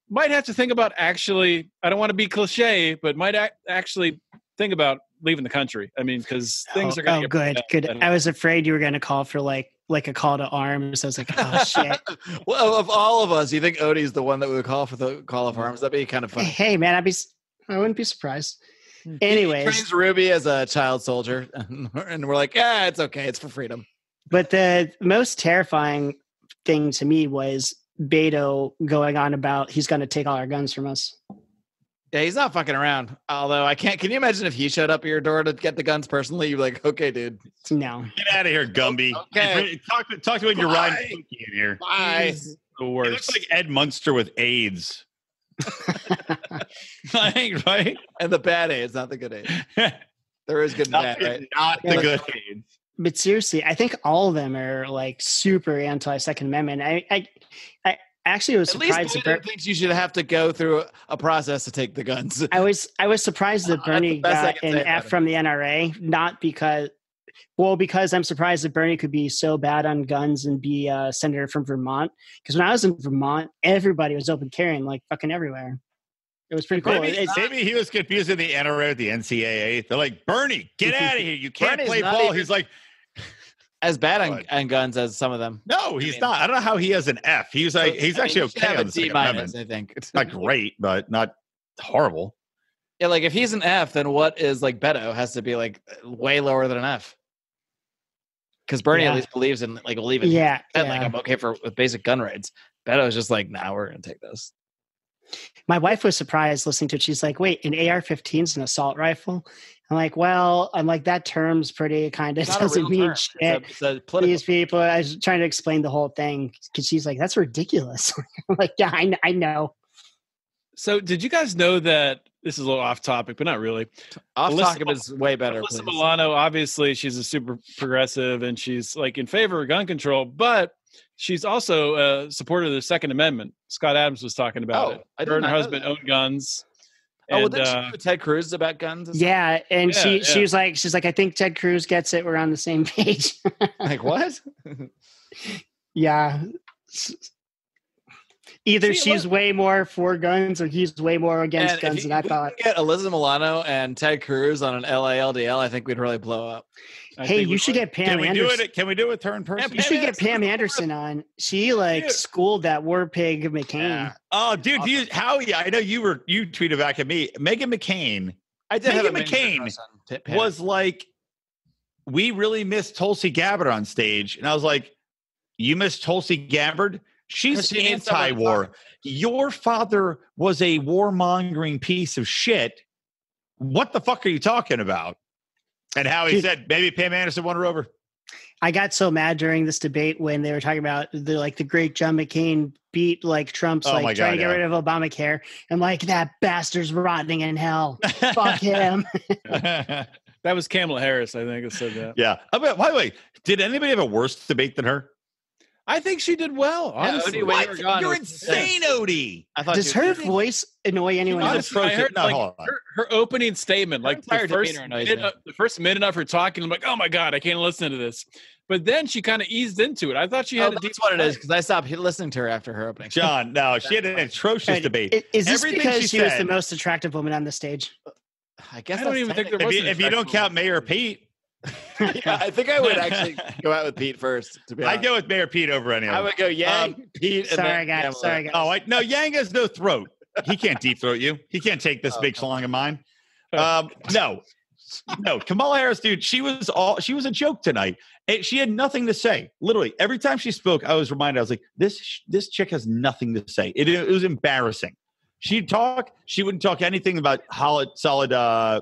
might have to think about actually, I don't want to be cliche, but might actually think about leaving the country. I mean, because things are going to get good. I was afraid you were going to call for like a call to arms. I was like, oh shit. Well, of all of us, you think Odie's the one that would call for the call of arms? That'd be kind of fun. Hey man, I wouldn't be surprised. Anyways, he trains Ruby as a child soldier, and we're like, it's okay, it's for freedom. But the most terrifying thing to me was Beto going on about he's going to take all our guns from us. Yeah, he's not fucking around. Although I can't. Can you imagine if he showed up at your door to get the guns personally? You're like, okay, dude. No. Get out of here, Gumby. Okay. Talk to when you're riding in here. Bye. The worst. He looks like Ed Munster with AIDS. Right? And the bad AIDS, not the good AIDS. There is good and bad, right? Not the good AIDS. But seriously, I think all of them are like super anti-Second Amendment. I actually was surprised. At least thinks you should have to go through a process to take the guns. I was surprised that Bernie got an F from the NRA, not because I'm surprised that Bernie could be so bad on guns and be a senator from Vermont. Because when I was in Vermont, everybody was open carrying like fucking everywhere. It was pretty cool. Maybe he was confusing the NRA with the NCAA. They're like, Bernie, get out of here. You can't play ball. He's like, as bad on guns as some of them. No, he's not. I don't know how he has an F. He's actually okay on the Second Amendment. I think it's not great, but not horrible. Yeah, like if he's an F, then what is like Beto has to be like way lower than an F. Because Bernie at least believes in like believe in like I'm okay with basic gun rights. Beto is just like, nah, we're gonna take this. My wife was surprised listening to it. She's like, wait, an AR-15 is an assault rifle? I'm like, that term's pretty kind of doesn't mean shit. These people, I was trying to explain the whole thing because she's like, that's ridiculous. I'm like, yeah, I know. So did you guys know that, this is a little off topic, but not really. Off topic is way better. Alyssa Milano, obviously she's a super progressive and she's like in favor of gun control, but she's also a supporter of the Second Amendment. Scott Adams was talking about it. Her and her husband own guns. And, did she Ted Cruz about guns? Yeah, and she was like, I think Ted Cruz gets it. We're on the same page. Like what? Yeah. Either she's way more for guns or he's way more against guns than I thought. Get Alyssa Milano and Ted Cruz on an LALDL, I think we'd really blow up. Hey, you should get Pam Anderson. Can we do it with her in person? You should get Pam Anderson on. She schooled that war pig McCain. Yeah. Oh, dude, awesome. Howie, I know you tweeted back at me. Meghan McCain. Meghan McCain was like, we really missed Tulsi Gabbard on stage. And I was like, you missed Tulsi Gabbard? She's anti-war. Your father was a warmongering piece of shit. What the fuck are you talking about? And Howie said, maybe Pam Anderson won her over. I got so mad during this debate when they were talking about the great John McCain beat Trump's trying to get rid of Obamacare. And that bastard's rotting in hell. Fuck him. That was Kamala Harris, I think, that said that. Yeah. By the way, did anybody have a worse debate than her? I think she did well. Honestly, Odie, you're insane, Odie. Does her voice annoy anyone else? I heard, her opening statement, the first minute of her talking, I'm like, oh my God, I can't listen to this. But then she kind of eased into it. I thought she had that's what it is, because I stopped listening to her after her opening. John, no, she had an atrocious debate. Is this because she was the most attractive woman on the stage? I guess I don't even think there was. If you don't count Mayor Pete. Yeah, I think I would actually go out with Pete first. To be honest, I'd go with Mayor Pete over anyone. I would go Yang, Pete. Sorry, guys. Oh, no, Yang has no throat. He can't deep throat you. He can't take this big schlong of mine. No, Kamala Harris, dude. She was a joke tonight. She had nothing to say. Literally, every time she spoke, I was reminded. I was like, this chick has nothing to say. It was embarrassing. She'd talk. She wouldn't talk anything about solid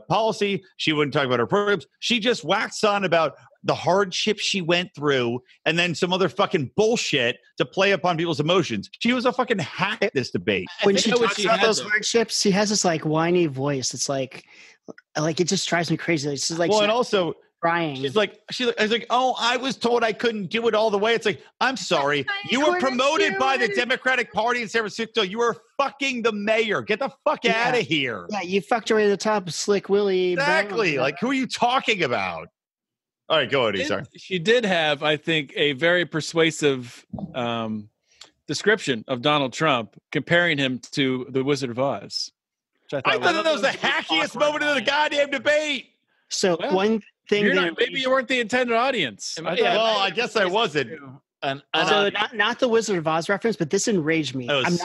policy. She wouldn't talk about her programs. She just waxed on about the hardship she went through and then some other fucking bullshit to play upon people's emotions. She was a fucking hack at this debate. When she talks about those hardships, she has this whiny voice. It's like it just drives me crazy. It's just and also crying. She's like, oh, I was told I couldn't do it all the way. It's like, I'm sorry. You were promoted by the Democratic Party in San Francisco. You were fucking the mayor. Get the fuck out of here. Yeah, you fucked your way to the top, Slick Willie. Exactly. Who are you talking about? All right, go, Odie. Sorry. She did have, I think, a very persuasive description of Donald Trump, comparing him to the Wizard of Oz. I thought that was the hackiest moment of the goddamn debate. So one thing, maybe you weren't the intended audience. I guess I wasn't. So not the Wizard of Oz reference, but this enraged me. I'm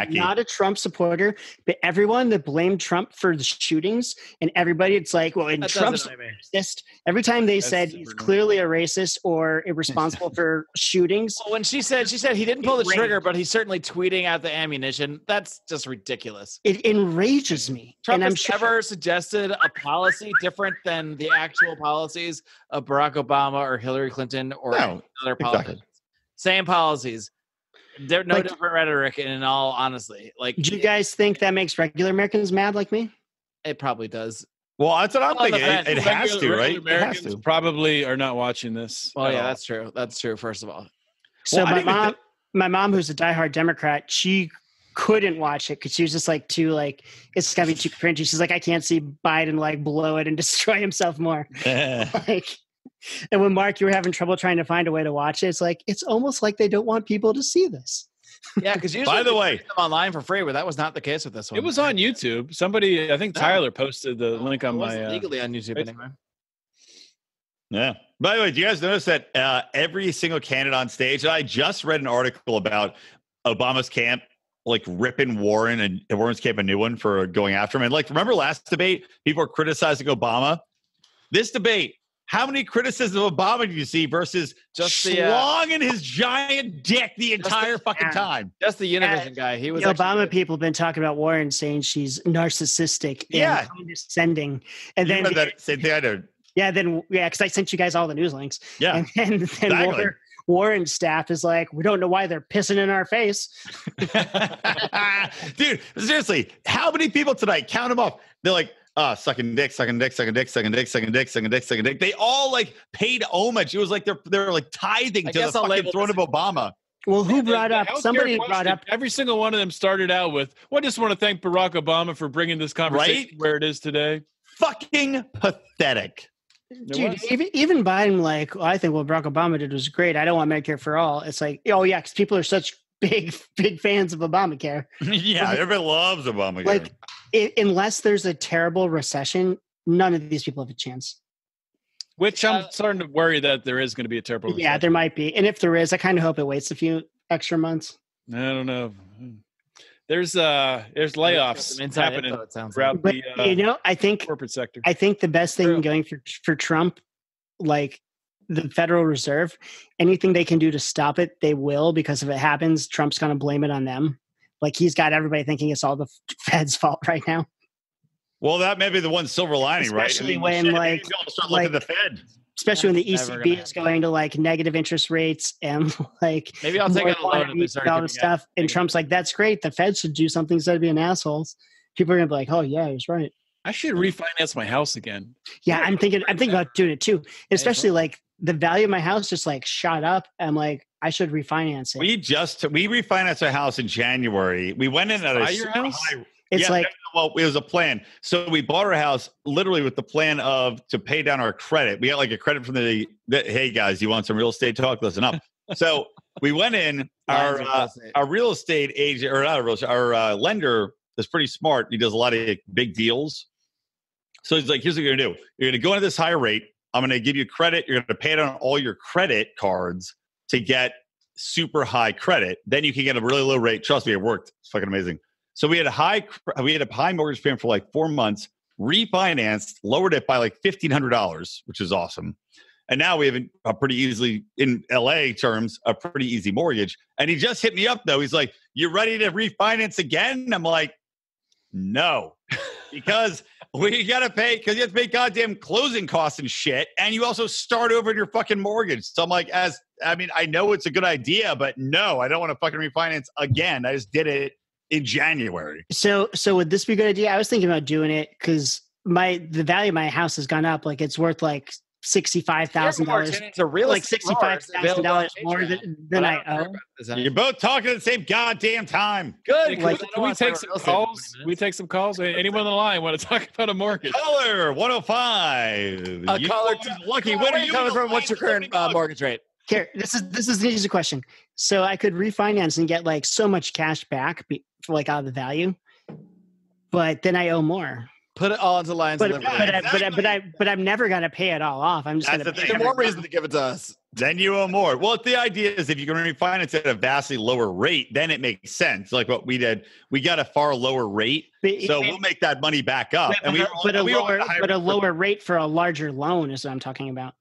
not a Trump supporter, but everyone that blamed Trump for the shootings and everybody, it's like, well, and Trump's racist. Every time they said he's clearly a racist or irresponsible for shootings. Well, when she said he didn't pull the trigger, but he's certainly tweeting out the ammunition. That's just ridiculous. It enrages me. Trump has never suggested a policy different than the actual policies of Barack Obama or Hillary Clinton or other politicians. Exactly. Same policies. No different rhetoric, in all honesty. Do you guys think that makes regular Americans mad like me? It probably does. Well, that's what I'm thinking. It has to, right? Americans probably are not watching this. Well, yeah, that's true. That's true, first of all. So my mom, who's a diehard Democrat, she couldn't watch it because she was just it's gotta be too cringy. She's like, I can't see Biden blow it and destroy himself more. And when Marc, you were having trouble trying to find a way to watch it, it's almost like they don't want people to see this. Yeah, because usually by the way, them online for free, but that was not the case with this one. It was on YouTube. Somebody, I think Tyler posted the link on my legally on YouTube anyway. Yeah. By the way, do you guys notice that every single candidate on stage? And I just read an article about Obama's camp ripping Warren and Warren's camp a new one for going after him. And remember last debate, people were criticizing Obama. This debate. How many criticisms of Obama do you see versus just schlonging his giant dick the entire fucking time? Just the Univision guy. He was Obama people have been talking about Warren, saying she's narcissistic and condescending. And then that same thing I did. Yeah, because I sent you guys all the news links. Yeah, and then Warren's staff is like, we don't know why they're pissing in our face. Dude, seriously, how many people tonight? Count them off. They're like, sucking dick, sucking dick, sucking dick, sucking dick, sucking dick, sucking dick, sucking dick. They all paid homage. It was like they're tithing to the fucking throne of Obama. Well, somebody brought up. Every single one of them started out with, well, I just want to thank Barack Obama for bringing this conversation where it is today. Fucking pathetic. Dude, even Biden, I think what Barack Obama did was great. I don't want Medicare for all. It's like, oh yeah, because people are such big fans of Obamacare. Yeah, everybody loves Obamacare. Like, unless there's a terrible recession, none of these people have a chance. Which I'm starting to worry that there is going to be a terrible recession. Yeah, there might be. And if there is, I kind of hope it waits a few extra months. I don't know. There's layoffs happening throughout the I think corporate sector. I think the best thing going for Trump, like the Federal Reserve, anything they can do to stop it, they will, because if it happens, Trump's going to blame it on them. Like, he's got everybody thinking it's all the Fed's fault right now. Well, that may be the one silver lining, especially right? When start looking at the Fed. Especially when the ECB is going to like negative interest rates and like maybe I'll take out a loan and start all this stuff. And Trump's like, "That's great. The Fed should do something instead of being assholes." People are gonna be like, "Oh yeah, he's right." I should refinance my house again. Yeah, I'm thinking about doing it too. Especially like the value of my house just like shot up. I'm like, I should refinance it. We refinanced our house in January. We went in at your house. It was a plan. So we bought our house literally with the plan to pay down our credit. We got like a credit from the hey guys, you want some real estate talk? Listen up. So we went in. Our real estate agent, or not a real estate, our lender is pretty smart. He does a lot of big deals. So he's like, here's what you're gonna do. You're gonna go into this higher rate. I'm gonna give you credit. You're gonna pay it on all your credit cards to get super high credit. Then you can get a really low rate. Trust me, it worked. It's fucking amazing. So we had a high mortgage payment for like 4 months, refinanced, lowered it by like $1,500, which is awesome. And now we have a pretty easily, in LA terms, a pretty easy mortgage. And he just hit me up though. He's like, "You ready to refinance again?" I'm like, no, because we got to pay, because you have to pay goddamn closing costs and shit. And you also start over your fucking mortgage. So I'm like, I know it's a good idea, but no, I don't want to fucking refinance again. I just did it in January. So would this be a good idea? I was thinking about doing it because the value of my house has gone up. Like, it's worth like $65,000. To real like $65,000 more than I owe. You're both talking at the same goddamn time. Good. Can we take some calls? We take some calls. Anyone on the line want to talk about a mortgage? Caller 105. A caller lucky. Where are you coming from? What's your current mortgage rate? Here, this is the easy question. So I could refinance and get like so much cash back, for like out of the value, but then I owe more. Put it all into lines. But I'm never gonna pay it all off. I'm just gonna pay more reason to give it to us. Then you owe more. Well, the idea is if you can refinance at a vastly lower rate, then it makes sense. Like what we did, we got a far lower rate, so we'll make that money back up. But a lower rate for a larger loan is what I'm talking about.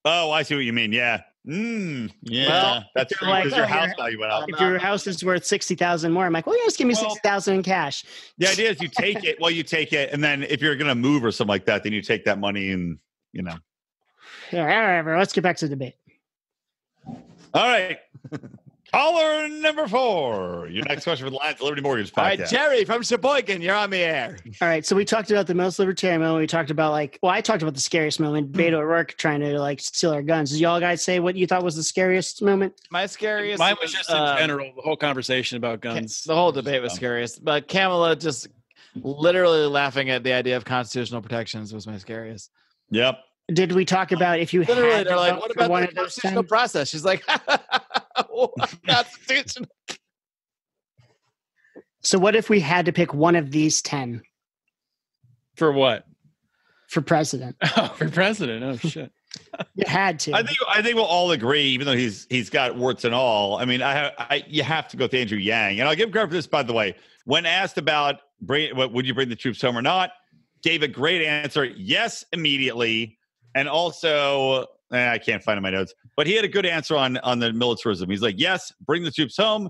Oh, I see what you mean. Yeah. Yeah. Well, that's true. Like, your house value went up. If your house is worth $60,000 more, I'm like, well, just give me $60,000 in cash. The idea is you take it. Well, you take it, and then if you're going to move or something like that, then you take that money and Yeah, whatever. Let's get back to the debate. All right. Caller number 4. Your next question for the Lions Liberty Mortgage Podcast. All right, Jerry from Sheboygan, you're on the air. All right, so we talked about the most libertarian moment. We talked about I talked about the scariest moment, Beto O'Rourke trying to steal our guns. Did y'all guys say what you thought was the scariest moment? Mine was just in general, the whole conversation about guns. The whole debate was scariest, but Kamala just literally laughing at the idea of constitutional protections was my scariest. Yep. Did we talk about if you literally had they're like, vote what for about one the of those constitutional 10? process? She's like, constitutional. So what if we had to pick one of these 10 For what? for president? Oh, for president. Oh shit. You had to. I think we'll all agree, even though he's got warts and all. I mean, you have to go with Andrew Yang, and I'll give him credit for this. By the way, when asked about would you bring the troops home or not, gave a great answer. Yes, immediately, and also I can't find it in my notes, but he had a good answer on the militarism. He's like, yes, bring the troops home.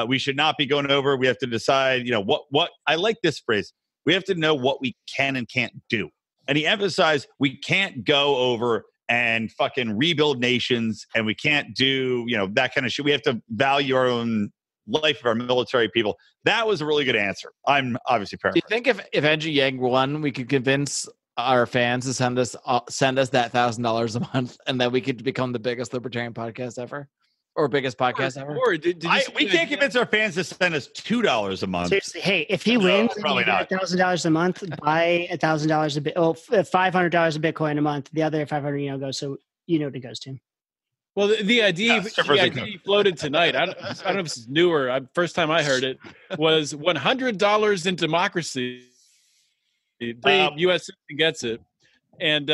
We should not be going over. We have to decide. What I like this phrase. We have to know what we can and can't do. And he emphasized we can't go over and fucking rebuild nations, and we can't do, that kind of shit. We have to value our own life of our military people. That was a really good answer. I'm obviously paraphrasing. Do you think if Andrew Yang won, we could convince our fans to send us that $1,000 a month, and then we could become the biggest libertarian podcast ever? Or biggest podcast ever? We can't convince our fans to send us $2 a month. Seriously, hey, if he wins and you get $1,000 a month, buy $1,000 a bit, $500 a Bitcoin a month. The other 500, goes. So what it goes to. Well, the idea, strippers and floated tonight. I don't know if this is newer. First time I heard it was $100 in democracy. Every U.S. citizen gets it, and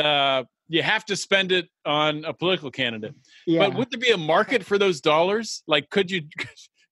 you have to spend it on a political candidate. Yeah. But would there be a market for those dollars? Like, could you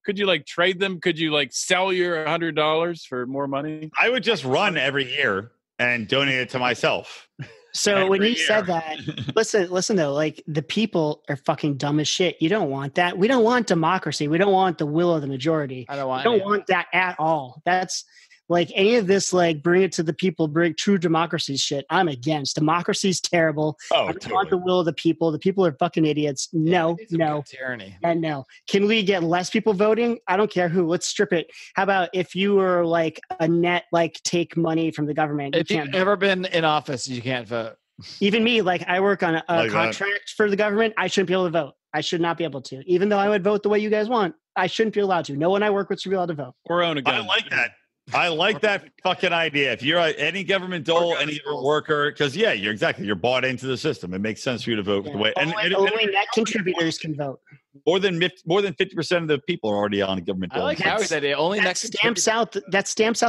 like trade them? Could you like sell your $100 for more money? I would just run every year and donate it to myself. So when you said that, listen though, like the people are fucking dumb as shit. You don't want that. We don't want democracy. We don't want the will of the majority. I don't want. We don't want that at all. That's like any of this, like bring it to the people, bring true democracy shit. I'm against. Democracy's terrible. Oh, I don't want the will of the people. The people are fucking idiots. No. Tyranny. And no. Can we get less people voting? I don't care who. Let's strip it. How about if you were like a net, like take money from the government? If you've ever been in office, you can't vote. Even me, like I work on a Like contract for the government. I shouldn't be able to vote. I should not be able to. Even though I would vote the way you guys want, I shouldn't be allowed to. No one I work with should be allowed to vote. Or own a gun. I like that. I like that fucking idea. If you're any government dole, any worker, because you're bought into the system. It makes sense for you to vote the way. And only net contributors can vote. More than 50% of the people are already on a government dole. I like Howie's idea. Only that stamps out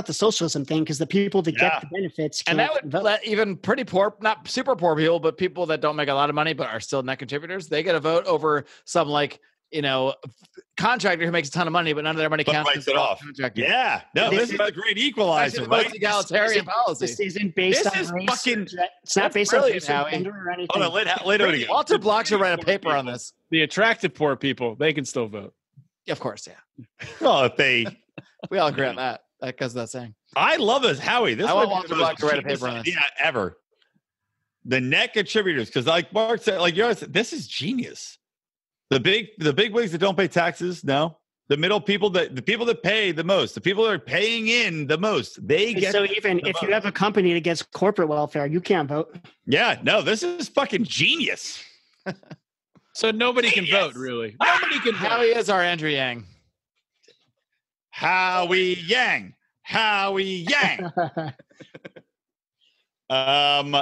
the socialism thing because the people that get the benefits and that would vote. let even pretty poor, not super poor people, but people that don't make a lot of money but are still net contributors, they get a vote over some contractor who makes a ton of money, but none of their money counts. Writes it off. Yeah, no, this is a great equalizer. Right? Egalitarian policy. This isn't based on race. Fucking. It's not based on race or gender or anything. Hold on, let Odie go. Walter Block should write a paper on this. The attractive poor people, they can still vote. Of course, yeah. Well, if they, we all agree on that. That goes without saying. I love this, Howie. This I want Walter Block to write a paper on this. Yeah, ever. The net contributors, because like Marc said, this is genius. The big wigs that don't pay taxes, no. The middle people the people that pay the most, the people that are paying in the most, they get. So even if you have a company that gets corporate welfare, you can't vote. Yeah, no, this is fucking genius. So nobody can vote, really. Nobody can vote. Howie is our Andrew Yang. Howie Yang. By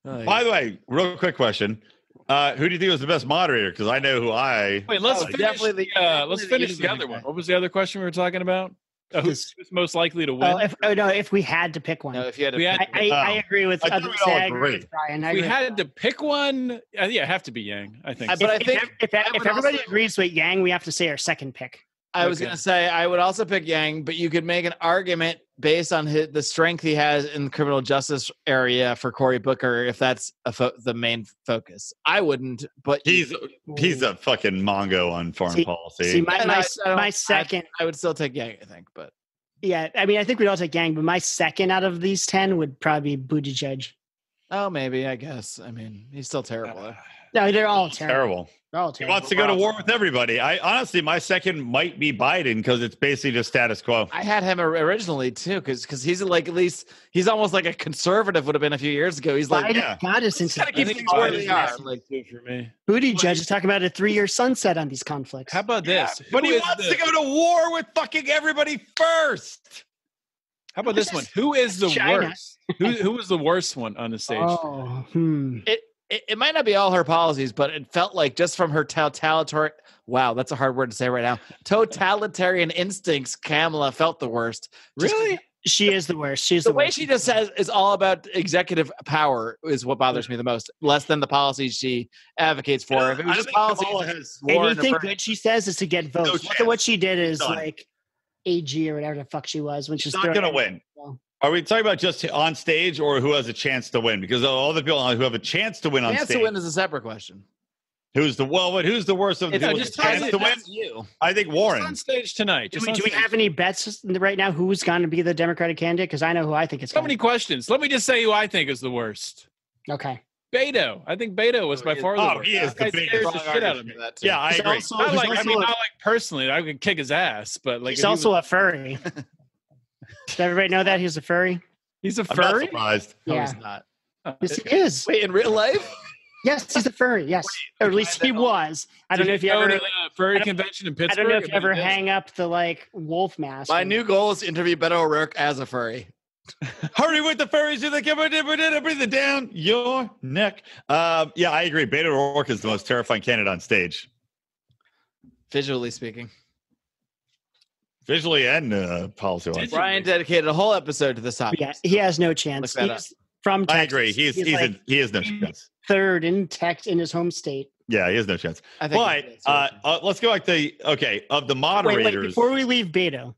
the way, real quick question. Who do you think was the best moderator? Because I know who I. Wait, let's finish the other one. What was the other question we were talking about? Who's most likely to win? If we had to pick one. No, if you had to I agree with Brian. We had to pick one. Have to be Yang, I think. But I think if everybody agrees with Yang, we have to say our second pick. I was going to say I would also pick Yang, but you could make an argument based on the strength he has in the criminal justice area for Cory Booker if that's the main focus. I wouldn't, but he's a fucking mongo on foreign policy. See, my second, I would still take Yang, I think, but yeah, I mean, I think we'd all take Yang, but my second out of these 10 would probably be Buttigieg. Oh, maybe, I guess. I mean, he's still terrible. No, they're all terrible. He wants to go to war with everybody. Honestly, my second might be Biden because it's basically just status quo. I had him originally too because he's like, at least he's almost like a conservative would have been a few years ago. He's like, got us into keep things where they are. Like for me, Buttigieg is talking about a 3-year sunset on these conflicts. How about this? But he wants to go to war with fucking everybody first. How about this one? Who is the worst? Who was the worst one on the stage? It might not be all her policies, but it felt like just from her totalitarian. Wow, that's a hard word to say right now. Totalitarian instincts. Kamala felt the worst. Really, she is the worst. She's the way she just says is all about executive power is what bothers me the most. Less than the policies she advocates for. If it was just policies, anything good she says is to get votes. Look at what she did is like AG or whatever the fuck she was when she's not going to win. Are we talking about just on stage or who has a chance to win? Because all the people who have a chance to win on stage. Chance to win is a separate question. Who's the worst of the people with a chance to win? You. I think Warren. On stage tonight. Do we have any bets right now? Who's going to be the Democratic candidate? Because I know who I think it's. So many questions. Let me just say who I think is the worst. Okay. Beto. I think Beto was by far the worst. He is the biggest shit out of me. Yeah, I agree. Not like personally, I could kick his ass, but like he's also a furry. Does everybody know that he's a furry? He's a I'm not furry? surprised. Yeah. No, he's not. Yes, he is. Wait, in real life? Yes, he's a furry. Yes, or at least he was. I don't know if you ever to the furry convention in Pittsburgh. I don't know if you ever hang up the wolf mask. My new goal is to interview Beto O'Rourke as a furry. Hurry with the furries to the camera, breathe it down your neck. Yeah, I agree. Beto O'Rourke is the most terrifying candidate on stage. Visually speaking. Visually and policy-wise. Brian dedicated a whole episode to this topic. Yeah, he has no chance. He's from Texas. I agree. He has no chance. Third in his home state. Yeah, he has no chance. But let's go back to of the moderators. Wait, before we leave Beto,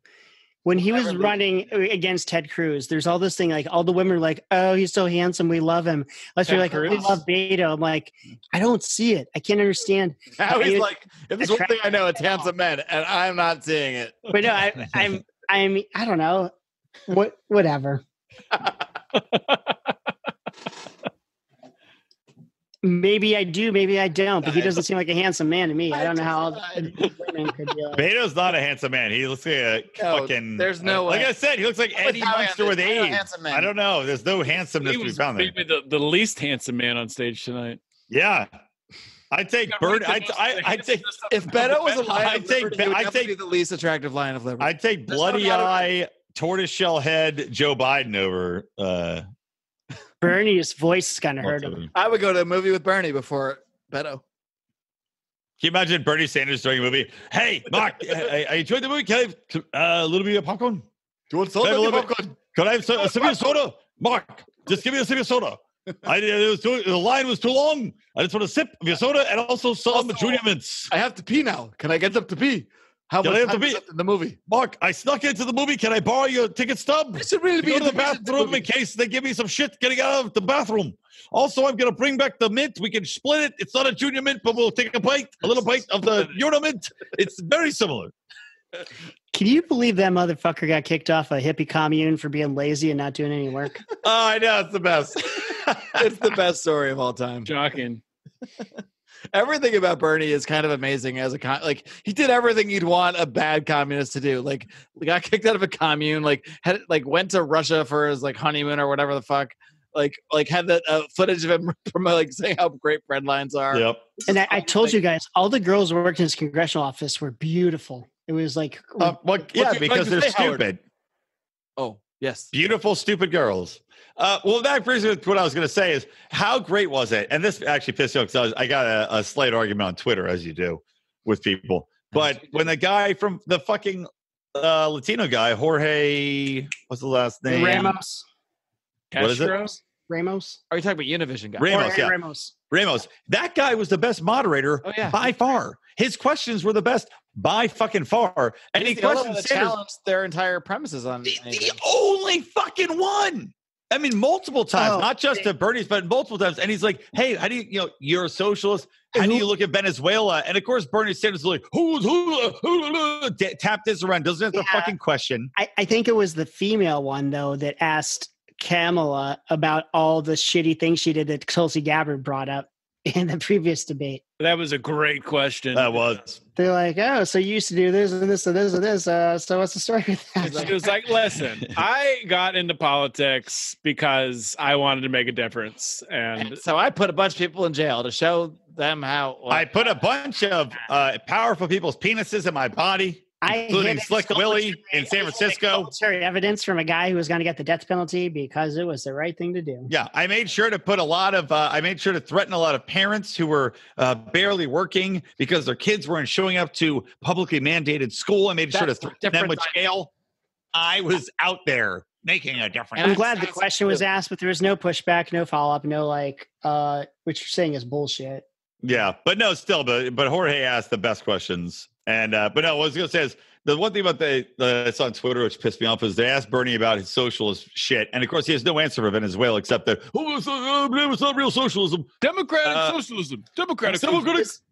when he was running against Ted Cruz, there's all this thing like all the women are like, "Oh, he's so handsome, we love him." Let's be like, "We love Beto." I'm like, I don't see it. I can't understand. Now he's like, if there's one thing I know, it's handsome men, and I'm not seeing it. But no, I don't know. Whatever. Maybe I do, maybe I don't. But he doesn't seem like a handsome man to me. I don't know how women could be like. Beto's not a handsome man. He looks like a fucking. There's no way. Like I said, he looks like Eddie Munster with AIDS. I don't know. There's no handsomeness to be found there. Maybe the least handsome man on stage tonight. Yeah. I'd take Bird. I'd take if Beto was a lion of liberty, I'd take the least attractive lion of liberty. I'd take bloody eye, tortoiseshell head Joe Biden over. Bernie's voice kind of hurt him. I would go to a movie with Bernie before Beto. Can you imagine Bernie Sanders during a movie? Hey, Marc, I enjoyed the movie. Can I have a little bit of popcorn? Do you want soda? Popcorn? Can I have a sip of soda? Marc, just give me a sip of soda. The line was too long. I just want a sip of your soda and also some junior mints. I have to pee now. Can I get up to pee? How much time is left in the movie? Marc, I snuck into the movie. Can I borrow your ticket stub? I should really be go to the bathroom in case they give me some shit getting out of the bathroom. Also, I'm going to bring back the mint. We can split it. It's not a junior mint, but we'll take a little bite of the Euro mint. It's very similar. Can you believe that motherfucker got kicked off a hippie commune for being lazy and not doing any work? Oh, I know. It's the best. It's the best story of all time. Shocking. Everything about Bernie is kind of amazing as a he did everything you'd want a bad communist to do. Like, got kicked out of a commune, went to Russia for his honeymoon or whatever the fuck. Had that footage of him saying how great bread lines are. Yep. And I told you guys, all the girls who worked in his congressional office were beautiful. It was because they're stupid. Oh, yes. Beautiful, stupid girls. Well, that brings me to what I was going to say is how great was it? And this actually pissed me off because I got a slight argument on Twitter, as you do with people. But when the guy from the fucking Latino guy, Jorge, what's the last name? Ramos. What is it? Ramos. Are you talking about Univision guy? Ramos, yeah. Ramos. That guy was the best moderator by far. His questions were the best by fucking far. And he questioned Sanders. Challenged their entire premises on the only fucking one. I mean, multiple times, not just to Bernie's, but multiple times. And he's like, hey, how do you're a socialist. How do you look at Venezuela? And of course, Bernie Sanders is like, tap this around. Doesn't have the fucking question. I think it was the female one, though, that asked Kamala about all the shitty things she did that Tulsi Gabbard brought up in the previous debate. That was a great question. That was. They're like, oh, so you used to do this and this and this and this. So what's the story with that? It was like, listen, I got into politics because I wanted to make a difference. And so I put a bunch of people in jail to show them how. I put a bunch of powerful people's penises in my body. Including Slick Willie in San Francisco. Military evidence from a guy who was going to get the death penalty because it was the right thing to do. Yeah, I made sure to put I made sure to threaten a lot of parents who were barely working because their kids weren't showing up to publicly mandated school. I made sure to threaten them with jail. I was out there making a difference. I'm glad the question was asked, but there was no pushback, no follow-up, no what you're saying is bullshit. Yeah, but no, still, but Jorge asked the best questions. And but no, what I was going to say is the one thing about it's on Twitter, which pissed me off, is they asked Bernie about his socialist shit. And of course, he has no answer for Venezuela except that, it's not real socialism. Democratic socialism. Democratic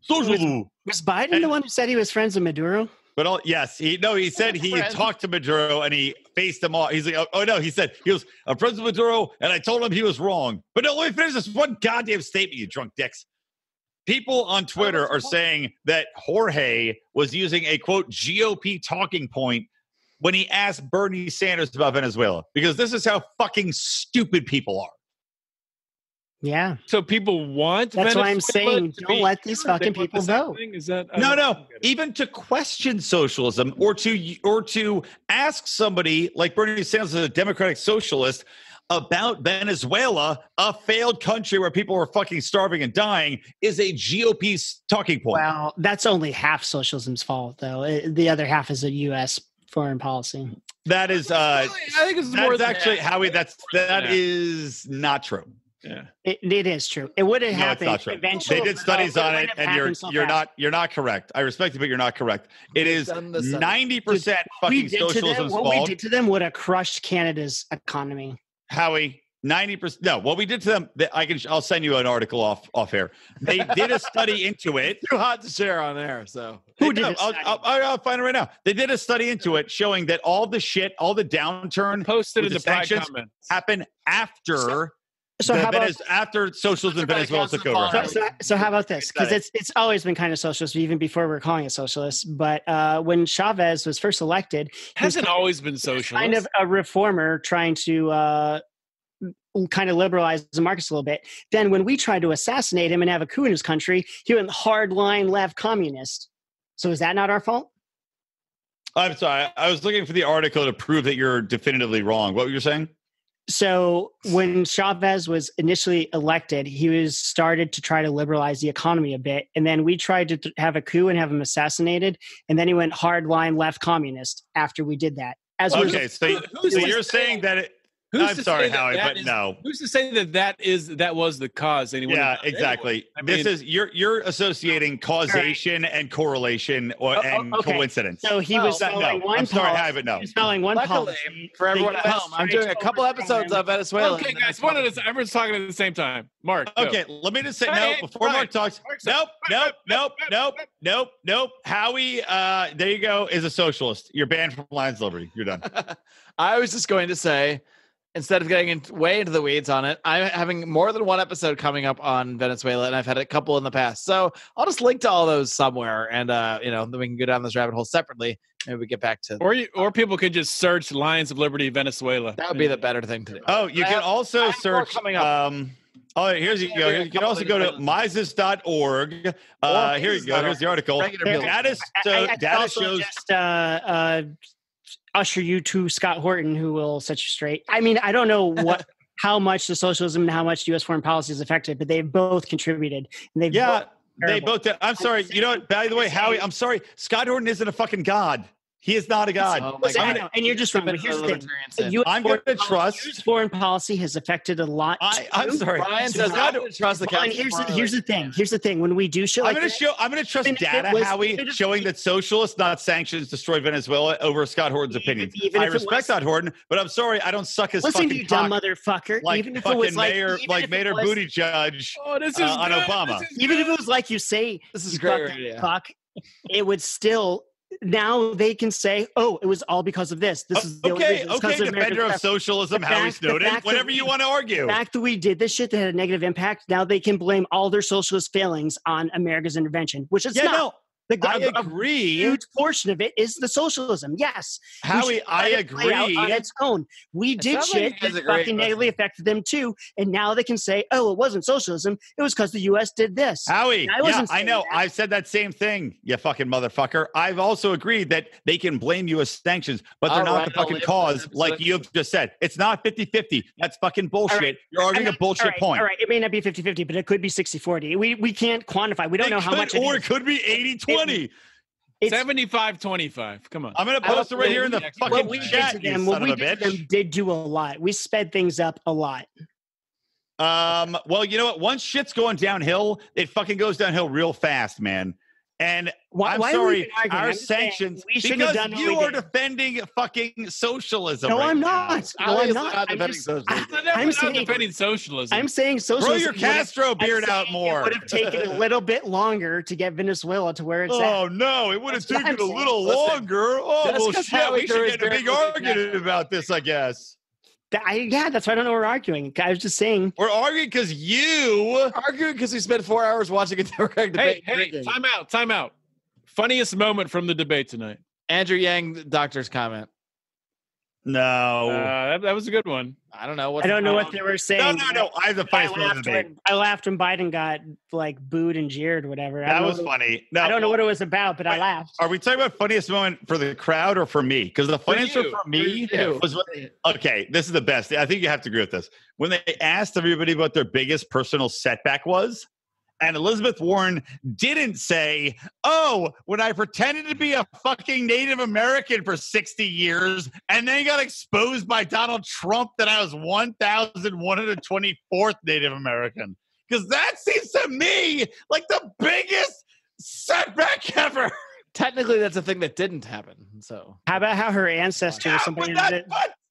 socialism. Was Biden the one who said he was friends with Maduro? But he said he had talked to Maduro and he faced him off. He's like, oh no, he said he was a friend of Maduro and I told him he was wrong. But no, let me finish this one goddamn statement, you drunk dicks. People on Twitter are saying that Jorge was using a, quote, GOP talking point when he asked Bernie Sanders about Venezuela, because this is how fucking stupid people are. Yeah. So people want. That's why I'm Venezuela saying don't let these fucking people vote. Is that No. Even to question socialism or to ask somebody like Bernie Sanders, a Democratic socialist, about Venezuela, a failed country where people are fucking starving and dying, is a GOP talking point. Well, that's only half socialism's fault, though. The other half is a U.S. foreign policy. That is, I think it's more than actually, that. Howie. That is not true. Yeah, it is true. It would have happened. It's not true. Eventually, They did studies on it, and you're not correct. I respect you, but you're not correct. It is 90% fucking socialism's fault. What we did to them would have crushed Canada's economy. Howie, 90%. No, what we did to them, I'll send you an article off air. They did a study into it. Too hot to share on air. So who did? I'll find it right now. They did a study into it showing that all the downturn posted in the pride comments happened after. So how about after socialism in Venezuela took over? So how about this? Because it's always been kind of socialist, even before we were calling it socialist. But when Chavez was first elected, hasn't always been socialist. Kind of a reformer trying to kind of liberalize the markets a little bit. Then when we tried to assassinate him and have a coup in his country, he went hardline left communist. So is that not our fault? I'm sorry. I was looking for the article to prove that you're definitively wrong. What were you saying? So when Chavez was initially elected, he was started to try to liberalize the economy a bit. And then we tried to have a coup and have him assassinated. And then he went hardline left communist after we did that. So you're saying that it... I'm sorry, Howie, but no. Who's to say that was the cause? Yeah, exactly. You're associating causation and correlation and coincidence. So he was following one policy. Sorry, Howie, but no. He was following one policy. For everyone at home, I'm doing a couple episodes of Venezuela. Okay, guys, everyone's talking at the same time. Mark. Okay, let me just say before Mark talks. Nope. Howie, there you go, is a socialist. You're banned from Lions Liberty. You're done. I was just going to say, instead of getting way into the weeds on it, I'm having more than one episode coming up on Venezuela, and I've had a couple in the past. So I'll just link to all those somewhere, and then we can go down this rabbit hole separately. Maybe we get back to or people could just search Lions of Liberty Venezuela. That would be the better thing to do. Oh, you can also search coming up. Here's you go. You can also go to Mises.org. Here you go. Here's the article. Data shows. Usher you to Scott Horton, who will set you straight. I mean, I don't know how much the socialism and how much U.S. foreign policy is affected, but they've both contributed. And they both did. I'm sorry. You know what? By the way, Howie, I'm sorry. Scott Horton isn't a fucking god. He is not a god. Oh my God. I know, and you're just wrong. But here's the thing. I'm going to trust. U.S. foreign policy has affected a lot. I'm sorry. Brian says I don't trust the country. Here's the thing. Here's the thing. When we do shit like I'm going to trust data, Howie, showing that socialists, not sanctions, destroy Venezuela over Scott Horton's opinions. I respect Scott Horton, but I'm sorry, I don't suck his fucking you dumb motherfucker. Like even if fucking it was Mayor Buttigieg on Obama. Even if it was like you say, this is great. Fuck, it would still. Now they can say, "Oh, it was all because of this." This is defender of socialism, Howie Snowden. Whatever you want to argue. The fact that we did this shit that had a negative impact. Now they can blame all their socialist failings on America's intervention, which is not. No. I agree. A huge portion of it is the socialism. Yes, Howie, I agree. On its own, we did shit that fucking negatively affected them too, and now they can say, "Oh, it wasn't socialism; it was because the U.S. did this." Howie, I know. I've said that same thing. You fucking motherfucker. I've also agreed that they can blame U.S. sanctions, but they're not the fucking cause, like you've just said. It's not 50-50. That's fucking bullshit. Right. You're arguing a bullshit point. All right, it may not be 50-50, but it could be 60-40. We can't quantify. We don't know how much. Or it could be 80-20. 75-25. Come on. I'm going to post it right here in the fucking chat, you son of a bitch. Them did do a lot. We sped things up a lot. Well, you know what? Once shit's going downhill, it fucking goes downhill real fast, man. And I'm sorry, our sanctions, because you are defending fucking socialism. No, right I'm not. No, I'm not. I'm defending socialism. I'm saying socialism. Grow your Castro beard out more. It would have taken a little bit longer to get Venezuela to where it's at. Oh, no. It would have taken a little longer. Oh, well, shit. We should get a big argument about this, I guess. That's why I don't know we're arguing. I was just saying. We're arguing because we spent 4 hours watching a Democratic debate. Hey, time out. Funniest moment from the debate tonight. Andrew Yang, the doctor's comment. No. That was a good one. I don't know. I don't know what they were saying. No. I have the funniest one of the day. I laughed when Biden got like booed and jeered or whatever. That was funny. No, I don't know what it was about, but I laughed. Are we talking about funniest moment for the crowd or for me? Because the funniest one for me was okay. This is the best. I think you have to agree with this. When they asked everybody what their biggest personal setback was, and Elizabeth Warren didn't say, "Oh, when I pretended to be a fucking Native American for 60 years and then got exposed by Donald Trump that I was 1,124th Native American." Because that seems to me like the biggest setback ever. Technically, that's a thing that didn't happen. So how about how her ancestor was somebody but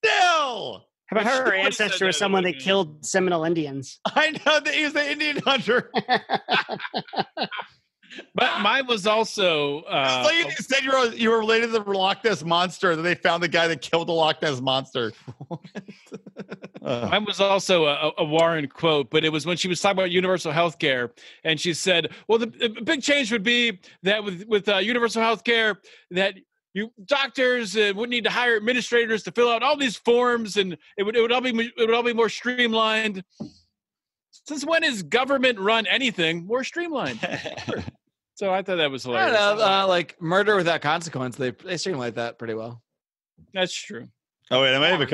still. How about her ancestor was someone that killed Seminole Indians? I know that he was the Indian hunter. But mine was also. Like you said you were related to the Loch Ness Monster, and then they found the guy that killed the Loch Ness Monster. Mine was also a Warren quote, but it was when she was talking about universal health care, and she said, "Well, the big change would be that with universal health care, that you doctors wouldn't need to hire administrators to fill out all these forms, and it would all be more streamlined." Since when is government run anything more streamlined? So I thought that was hilarious. I don't know, like murder without consequence. They streamlined that pretty well. That's true. Oh wait, I have a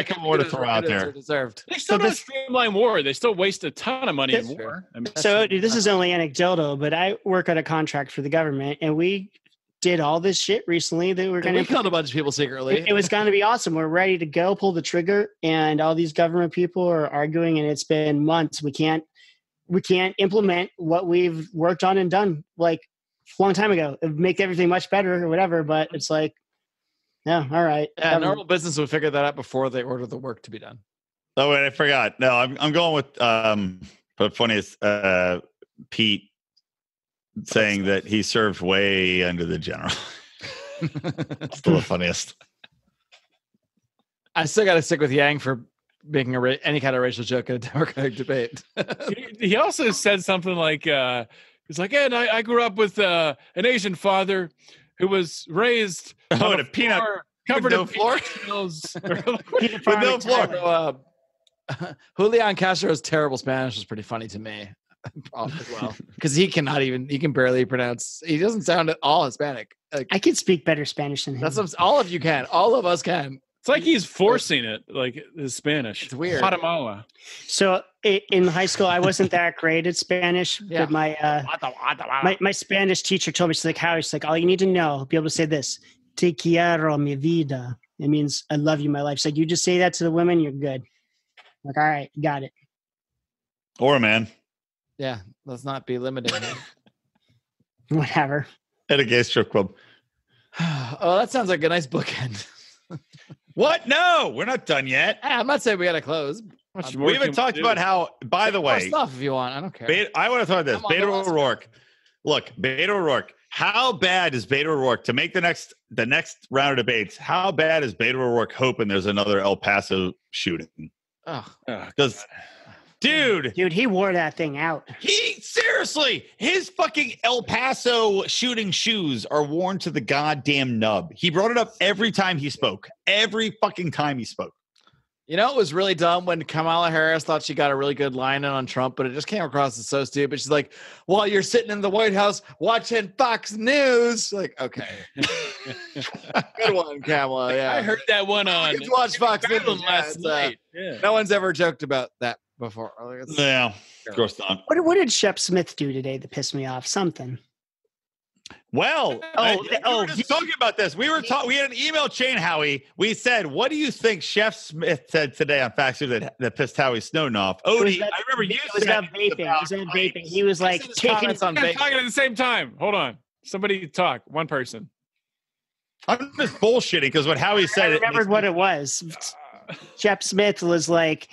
couple more to throw out there. Deserved. They still don't streamline war. They still waste a ton of money in war. I mean, so this is only anecdotal, but I work on a contract for the government, and we did all this shit recently that we're going to. We killed a bunch of people secretly. It was going to be awesome. We're ready to go, pull the trigger, and all these government people are arguing, and it's been months. We can't implement what we've worked on and done like a long time ago. It'd make everything much better or whatever, but it's like, yeah, all right. Yeah, normal business would figure that out before they order the work to be done. Oh wait, I forgot. No, I'm going with the funniest Pete saying that he served way under the general. Still the funniest. I still got to stick with Yang for making any kind of racial joke in a Democratic debate. He also said something like, he's like, and I grew up with an Asian father who was raised on a peanut covered in floor. With no floor. Julian Castro's terrible Spanish was pretty funny to me as well, because he can barely pronounce. He doesn't sound at all Hispanic. Like, I can speak better Spanish than him. That's what all of you can. All of us can. It's like he's forcing it, like his Spanish. It's weird. Guatemala. So in high school, I wasn't that great at Spanish, but my Spanish teacher told me, she's like, Howie, she's like, all you need to know, be able to say this, te quiero mi vida. It means I love you, my life. She's like, you just say that to the women, you're good. I'm like, all right, got it. Or a man. Yeah, let's not be limited. Whatever. At a gay strip club. Oh, that sounds like a nice bookend. What? No, we're not done yet. I'm not saying we got to close. We haven't talked about how, by the way, stuff if you want. I don't care. I want to talk about this. Beto O'Rourke. Look, Beto O'Rourke. How bad is Beto O'Rourke to make the next round of debates? How bad is Beto O'Rourke hoping there's another El Paso shooting? Because, dude, he wore that thing out. Seriously, his fucking El Paso shooting shoes are worn to the goddamn nub. He brought it up every time he spoke. Every fucking time he spoke. You know, it was really dumb when Kamala Harris thought she got a really good line in on Trump, but it just came across as so stupid. She's like, while you're sitting in the White House watching Fox News. Like, okay. Good one, Kamala. Yeah. I heard that one on. You watch Fox News last night. No one's ever joked about that before. Yeah, of course not. What did Shep Smith do today that pissed me off? Something. Well, we were just talking about this. We had an email chain, Howie. We said, what do you think Chef Smith said today on Fox News that pissed Howie Snowden off? Odie, I remember you said about vaping. He was like taking on vaping. Talking at the same time. Hold on. Somebody talk. One person. I'm just bullshitting because what Howie said. I remembered what it was. Shep Smith was like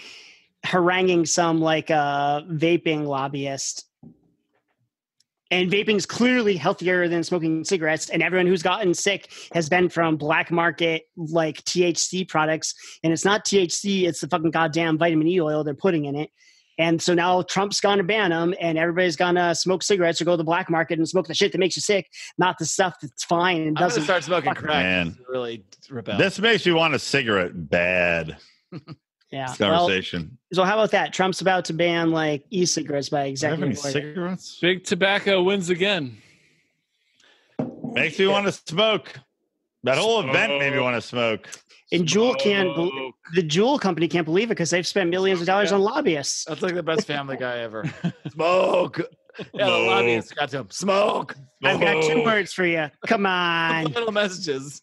haranguing some like vaping lobbyist. And vaping is clearly healthier than smoking cigarettes. And everyone who's gotten sick has been from black market, like THC products. And it's not THC, it's the fucking goddamn vitamin E oil they're putting in it. And so now Trump's going to ban them, and everybody's going to smoke cigarettes or go to the black market and smoke the shit that makes you sick, not the stuff that's fine and I'm doesn't. gonna start smoking crack. Man. Really rebel. This makes me want a cigarette bad. Yeah. This conversation. So how about that? Trump's about to ban like e-cigarettes by executive order. Cigarettes? Big tobacco wins again. Makes me want to smoke. That whole event made me want to smoke. And the Juul company can't believe it because they've spent millions of dollars on lobbyists. That's like the best Family Guy ever. Smoke. Yeah, the lobbyists got to him. Smoke. I've got 2 words for you. Come on. Little messages.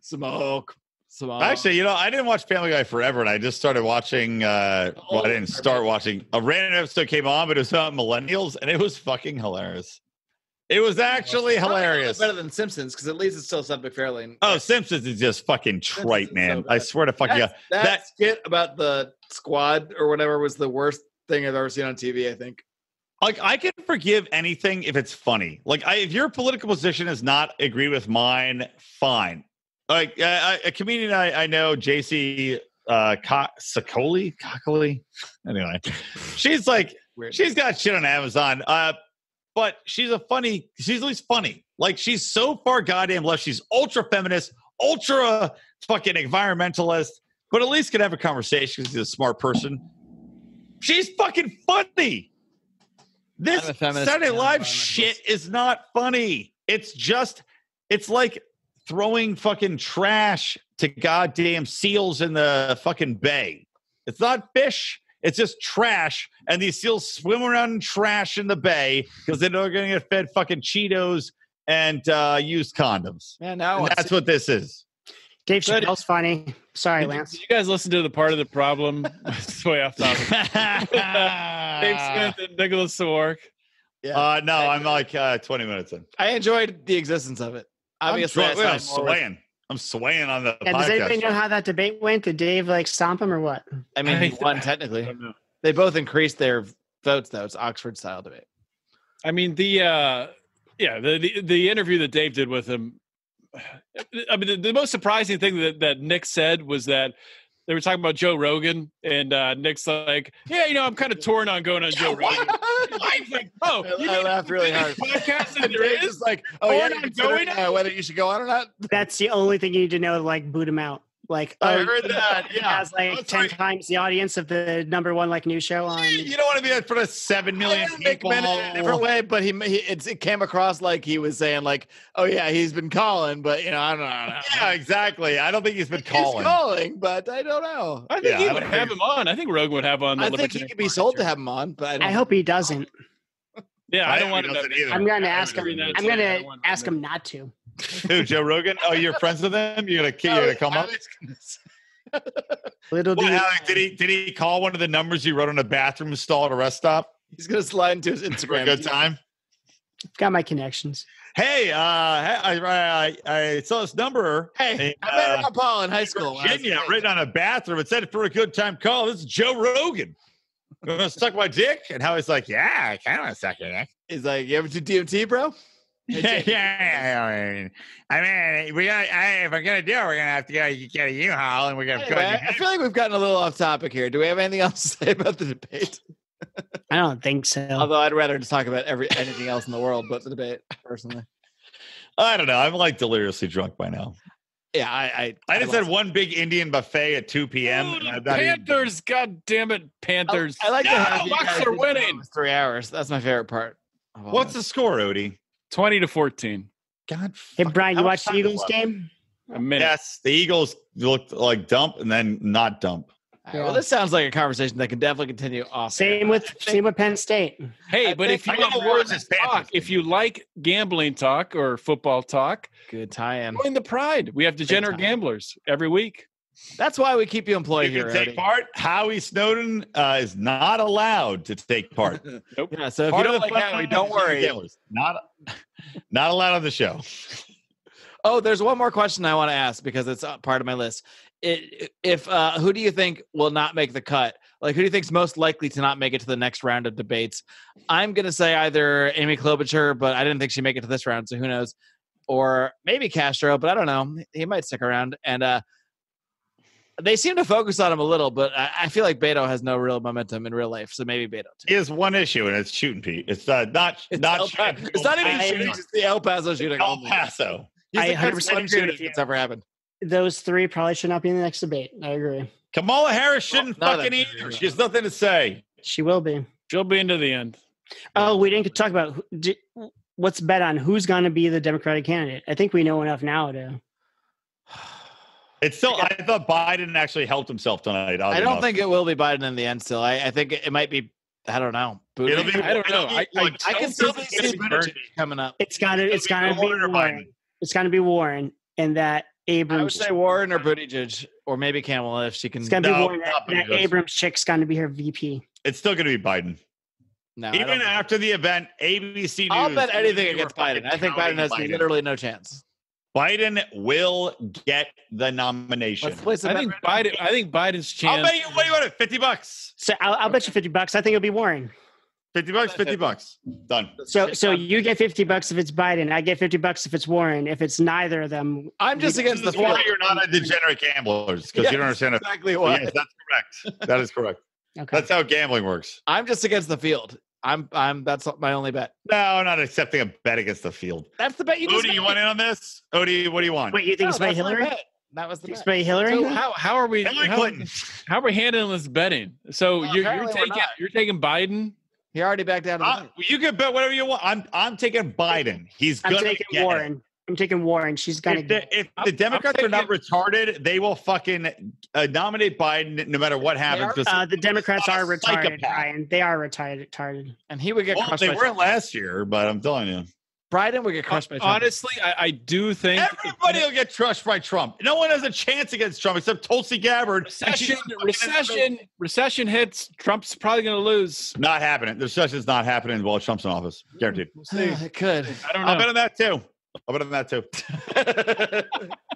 Smoke. Actually, I didn't watch Family Guy forever, and I just started watching. I didn't start watching. A random episode came on, but it was about millennials, and it was fucking hilarious. It was actually hilarious. Better than Simpsons because at least it's still Seth MacFarlane. Oh, Simpsons is just fucking trite, man. So I swear to fucking God. That skit about the squad or whatever was the worst thing I've ever seen on TV, I think. Like, I can forgive anything if it's funny. Like, if your political position does not agree with mine, fine. Like, a comedian I know, JC Coccoli. Anyway, she's like, she's got shit on Amazon. But she's at least funny. Like, she's so far goddamn left. She's ultra feminist, ultra fucking environmentalist, but at least can have a conversation because she's a smart person. She's fucking funny. This Saturday Live shit is not funny. It's like throwing fucking trash to goddamn seals in the fucking bay. It's not fish. It's just trash, and these seals swim around in trash in the bay because they're going to get fed fucking Cheetos and used condoms. Man, that's what this is. Dave Chappelle's funny. Sorry, Lance. Did you guys listen to the part of the problem? It's way off topic. Dave Smith and Nicholas Sawark. Yeah. No, I'm like 20 minutes in. I enjoyed the existence of it. Obviously, I'm swaying. I'm swaying on the podcast. Does anybody know how that debate went? Did Dave stomp him or what? I mean, he won technically. They both increased their votes, though. It's Oxford style debate. I mean, the interview that Dave did with him. I mean, the most surprising thing that Nick said was that they were talking about Joe Rogan, and Nick's like, "Yeah, I'm kind of torn on going on Joe Rogan." He's like, "Oh, I laughed really hard." Podcast that there is like, "Oh yeah, going whether you should go on or not." That's the only thing you need to know to boot him out. Like, I heard that. Yeah, has 10 times the audience of the #1 news show on. You don't want to be in front of 7 million people. In a different way, but it came across like he was saying like, "Oh yeah, he's been calling, but I don't know." Yeah, exactly. I don't think he's been calling. He's calling, but I don't know. I think he would have him on. I think Rogan would have on. I think he could be sold to have him on, but I hope he doesn't. Yeah, I don't want to either. I'm going to ask him. I'm going to ask him not to. Who, Joe Rogan? Oh, you're friends with him? You're gonna come up? Did he call one of the numbers you wrote on a bathroom stall at a rest stop? He's gonna slide into his Instagram. For a good time. Got my connections. Hey, I saw this number. Hey, I met Ron Paul in high school. Virginia, written on a bathroom. It said for a good time call. This is Joe Rogan. You want to suck my dick? And Howie's like, yeah, I kind of want to suck your dick. He's like, you ever do DMT, bro? Yeah. I mean, if we're gonna do it, we're gonna have to get a U-Haul, and we're gonna. Anyway, I feel like we've gotten a little off topic here. Do we have anything else to say about the debate? I don't think so. Although I'd rather just talk about anything else in the world but the debate, personally. I don't know. I'm like deliriously drunk by now. Yeah, I just had one big Indian buffet at 2 p.m. Oh, Panthers! God damn it, Panthers! I like to have Bucks are winning. 3 hours. That's my favorite part. What's the score, Odie? 20-14. God. Hey, Brian, you watched the Eagles game? A minute. Yes, the Eagles looked like dump and then not dump. Yeah. Well, this sounds like a conversation that can definitely continue off. Same with Penn State. Hey, but if you want to talk, if you like gambling talk or football talk, good tie-in. Join the Pride. We have degenerate gamblers every week. That's why we keep you employed here. Take part. Howie Snowden is not allowed to take part. Nope. Yeah, so if you don't like Howie, don't worry. Not allowed on the show. Oh, there's one more question I want to ask because it's part of my list. Who do you think will not make the cut? Like, who do you think is most likely to not make it to the next round of debates? I'm going to say either Amy Klobuchar, but I didn't think she'd make it to this round, so who knows? Or maybe Castro, but I don't know. He might stick around. And They seem to focus on him a little, but I feel like Beto has no real momentum in real life, so maybe Beto too. He has one issue, and it's shooting Pete. It's not It's not even shooting. It's the El Paso shooting. El Paso. He's I the 100% first one agree shooting with you. that's ever happened. Those three probably should not be in the next debate. I agree. Kamala Harris shouldn't None of fucking them. either. She has nothing to say. She will be. She'll be into the end. Oh, we didn't talk about what's bet on who's going to be the Democratic candidate. I think we know enough now to. It's still. I thought Biden actually helped himself tonight. I don't think it will be Biden in the end. Still, I think it might be. I don't know. It'll be. I don't know. I can still see Buttigieg coming up. It's gonna be Warren or Warren. Biden. It's gonna be Warren, and that Abrams. I would say Warren or Buttigieg, or maybe Kamala if she can. It's gonna be No, Warren. not That Buttigieg. Abrams chick's gonna be her VP. It's still going to be Biden. No, I Even don't- after the event, ABC News. I'll bet anything they were against Biden. fucking I think Biden counting has literally no chance. Biden will get the nomination. Let's place a I bet think right Biden. I think Biden's I'll chance. bet you. What do you want? $50. So I'll bet you $50. I think it'll be Warren. $50. $50. Done. So you get $50 if it's Biden. I get $50 if it's Warren. If it's neither of them, I'm just against the This is why field. you're not a degenerate gamblers because you don't understand it. exactly why. Yes, that's correct. That is correct. okay. That's how gambling works. I'm just against the field. I'm. That's my only bet. No, I'm not accepting a bet against the field. That's the bet you just Odie, you made. want in on this? Odie, what do you want? Wait, you think it's by that's my Hillary? bet. That was the It's bet. by Hillary? So how are we? Hillary How, Clinton. how are we handling this betting? So Well, you're apparently we're taking not. you're taking Biden. He already backed out of the bet. You can bet whatever you want. I'm taking Biden. He's I'm gonna taking get it. Warren. I'm taking Warren. She's gonna If get. the I'm Democrats are not retarded, they will fucking nominate Biden no matter what happens. The Democrats are a retarded, psychopath. Ryan. They are retarded. And he would get Well, crushed they by weren't last year, but I'm telling you, Biden would get crushed by Trump. Honestly, I do think everybody will get crushed by Trump. No one has a chance against Trump except Tulsi Gabbard. recession hits. Trump's probably going to lose. Not happening. The recession's not happening while Trump's in office. Guaranteed. It could. I don't know. I'll bet on that too.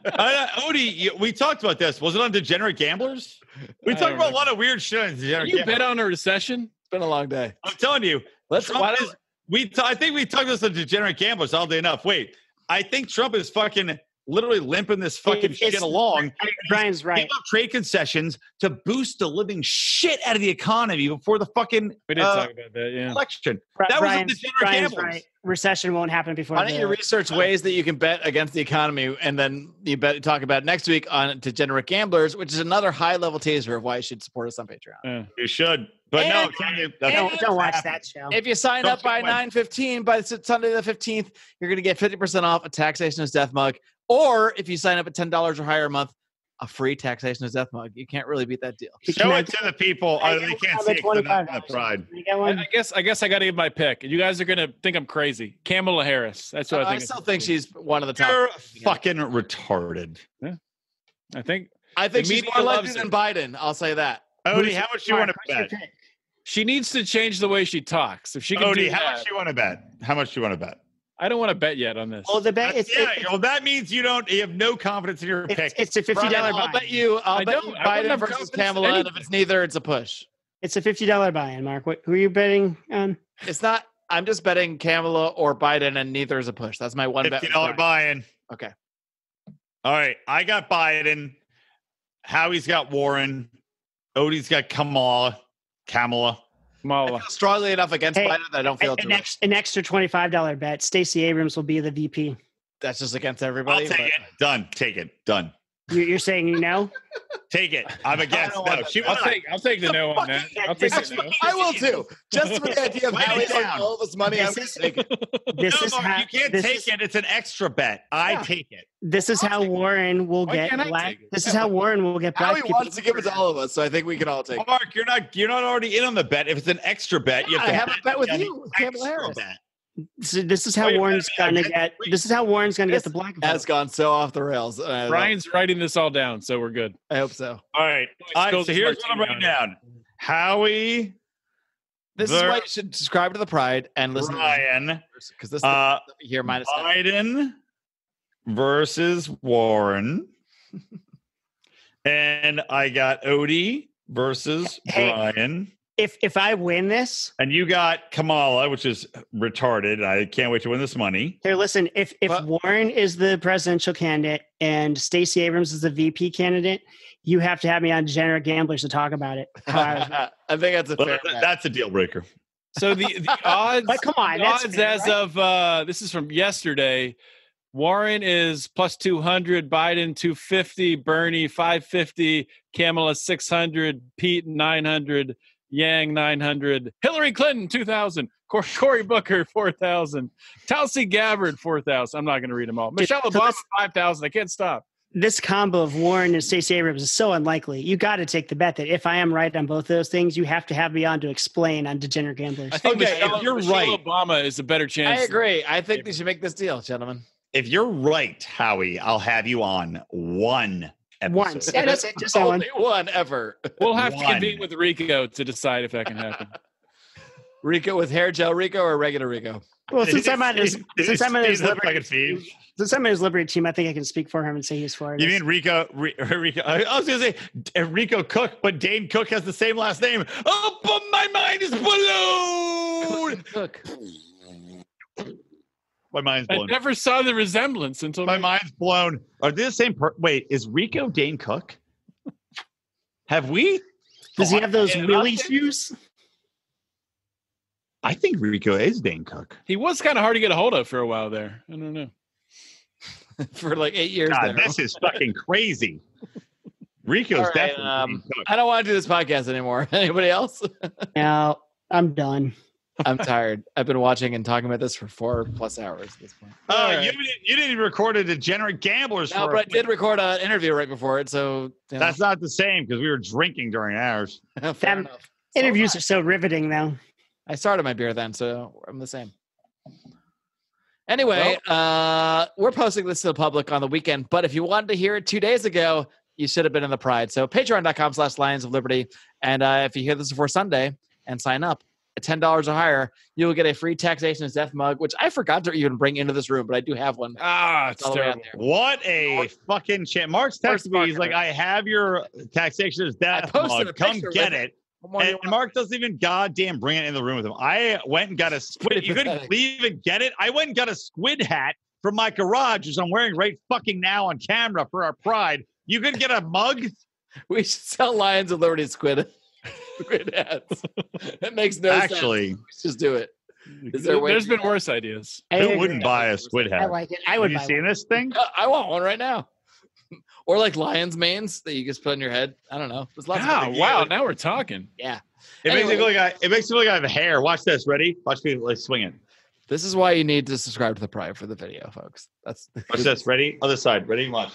Odie, we talked about this. Was it on Degenerate Gamblers? We I talked don't about a know. lot of weird shit on Degenerate You Gamblers. bet on a recession? It's been a long day. I'm telling you. Let's. Trump Why is, don't, I think we talked about this on Degenerate Gamblers all day enough. Wait, I think Trump is fucking literally limping this fucking shit along. Brian's right. Gave up trade concessions to boost the living shit out of the economy before the fucking We did talk about that. Yeah. election. That was a Degenerate Brian's Gamblers. right. Recession won't happen before. why don't you research ways that you can bet against the economy, and then talk about next week on Degenerate Gamblers, which is another high-level teaser of why you should support us on Patreon. You should. But no, And- I'm telling you, that's Don't watch that show. If you sign Trump's up by gonna win. 9/15, by Sunday the 15th, you're going to get 50% off a Taxation is Death mug. Or if you sign up at $10 or higher a month, a free Taxation is Death mug. You can't really beat that deal. Show it to the people. I They get can't one see it 'cause they're not in $25. the pride. You get one? I guess I got to give my pick. You guys are going to think I'm crazy. Kamala Harris. That's what I I think. still think she's one of the top. You're fucking retarded. I think I think the she's media more loves likely than Biden. I'll say that. Odie, how much do you want to bet? she needs to change the way she talks. If she can do Odie, how that, much do you want to bet? How much do you want to bet? I don't want to bet yet on this. Well, the bet Well, that means you have no confidence in your pick. it's a $50 Brian, I'll buy. bet you. I'll I bet don't- you I wouldn't Biden have versus confidence in Kamala, and if anything. it's neither, it's a push. It's a $50 buy-in, Mark. Who are you betting on? It's not. I'm just betting Kamala or Biden, and neither is a push. That's my one bet. $50 buy-in. Okay. All right, I got Biden. Howie's got Warren. Odie's got Kamala. I Kamala. feel strongly enough against Hey, Biden that I don't feel it's An extra $25 bet. Stacey Abrams will be the VP. that's just against I'll everybody. take but- it. Done. Take it. Done. You're saying no? Take it. I'm against. don't No, want she that. will not. I'll take the no on that. I'll take the no. I will too. Just for the idea of Write how it he's like down. all this money. I'm This going to take it. This No, is Mark, how you can't this take is, it. It's an extra bet. I Yeah. take it. This is how Warren will Why get can't I black. take it? This is how Warren will get black Howie people. wants to give it to all of us, so I think we can all take it. Mark, you're not already in on the bet. If it's an extra bet, you have I to have a bet with an you, with Kamala extra Harris. bet. So this is how Oh, you're Warren's betting me gonna against get. This is how Warren's gonna get the black vote. Has gone so off the rails. Brian's writing this all down, so we're good. I hope so. All right. Spilled So his here's what I'm martini writing down. Howie, This is why you should subscribe to the Pride and listen Ryan, to this, because this stuff here minus Biden versus Warren. And I got Odie versus Hey. Brian. if I win this, and you got Kamala, which is retarded. I can't wait to win this money. here, listen. If Warren is the presidential candidate and Stacey Abrams is the VP candidate, you have to have me on Degenerate Gamblers to talk about it. I think that's a fair. That's a deal breaker. So the odds, but come on, the odds fair, as right? Of this is from yesterday. Warren is plus 200, Biden 250, Bernie 550, Kamala 600, Pete 900, Yang 900, Hillary Clinton 2,000, Cory Booker 4,000, Tulsi Gabbard 4,000. I'm not going to read them all. Michelle Obama 5,000. I can't stop. This combo of Warren and Stacey Abrams is so unlikely. You got to take the bet that if I am right on both those things, you have to have me on to explain on Degenerate Gamblers. I think if you're right, Obama is a better chance. I agree. I think they should make this deal, gentlemen. If you're right, Howie, I'll have you on one episode. Once. Yeah, that's it. Just only one ever. We'll have to convene with Rico to decide if that can happen. Rico with hair gel Rico or regular Rico? Well, since I'm on his Liberty team, I think I can speak for him and say he's for it. You mean Rico? I was going to say Rico Cook, but Dane Cook has the same last name. Oh, but my mind is blown. Cook. My mind's blown. I never saw the resemblance until my mind's blown. Are they the same? Wait, is Rico Dane Cook? Have we? Does he have those wheelie shoes? I think Rico is Dane Cook. He was kind of hard to get a hold of for a while there. I don't know. For like 8 years. God, this is fucking crazy. Rico's right, definitely Dane Cook. I don't want to do this podcast anymore. Anybody else? No, I'm done. I'm tired. I've been watching and talking about this for 4+ hours at this point. Oh, right. You didn't even record a Degenerate Gamblers. No, but I did record an interview right before it. So that's not the same because we were drinking during ours. Interviews are so riveting, though. I started my beer then, so I'm the same. Anyway, we're posting this to the public on the weekend, but if you wanted to hear it 2 days ago, you should have been in the Pride. So patreon.com/Lions of Liberty. And if you hear this before Sunday and sign up at $10 or higher, you will get a free Taxation is Death mug, which I forgot to even bring into this room, but I do have one. It's terrible. What a fucking shit. Mark's texted me. He's like, I have your Taxation is Death mug. Come get it. And Mark doesn't even goddamn bring it in the room with him. I went and got a squid. You couldn't even get it. I went and got a squid hat from my garage, which I'm wearing right fucking now on camera for our Pride. You could get a mug. We should sell Lions of Liberty squid hats. That makes no sense. Let's just do it. There's been worse ideas. Who wouldn't buy a squid hat? I like it. I would. Have you seen this thing? I want one right now. Or like Lions manes that you just put on your head. I don't know. There's lots of wow, now we're talking. Yeah. It makes me look like I have hair. Watch this. Ready? Watch me like swing it. This is why you need to subscribe to the Pride for the video, folks. Watch this. Ready? Other side. Ready? Watch.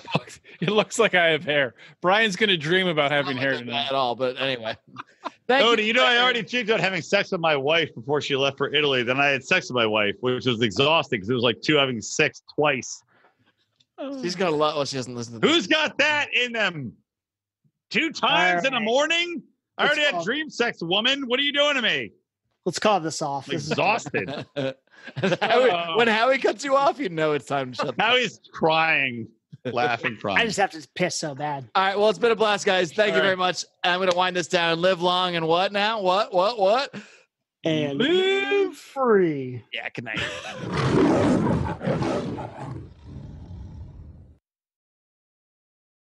It looks like I have hair. Brian's going to dream about having hair tonight. At all, but anyway. Odie, you know, I already dreamed about having sex with my wife before she left for Italy. Then I had sex with my wife, which was exhausting because it was like having sex twice. She's got a lot. Well, she doesn't listen to this. Who's got that in them? 2 times in the morning? I already had dream sex, woman. What are you doing to me? Let's call this off. I'm exhausted. When Howie cuts you off, you know it's time to shut Now he's crying, laughing, crying. I just have to piss so bad. All right. Well, it's been a blast, guys. Thank you very much. I'm going to wind this down. Live long and what now? What? And live free. Yeah, good night.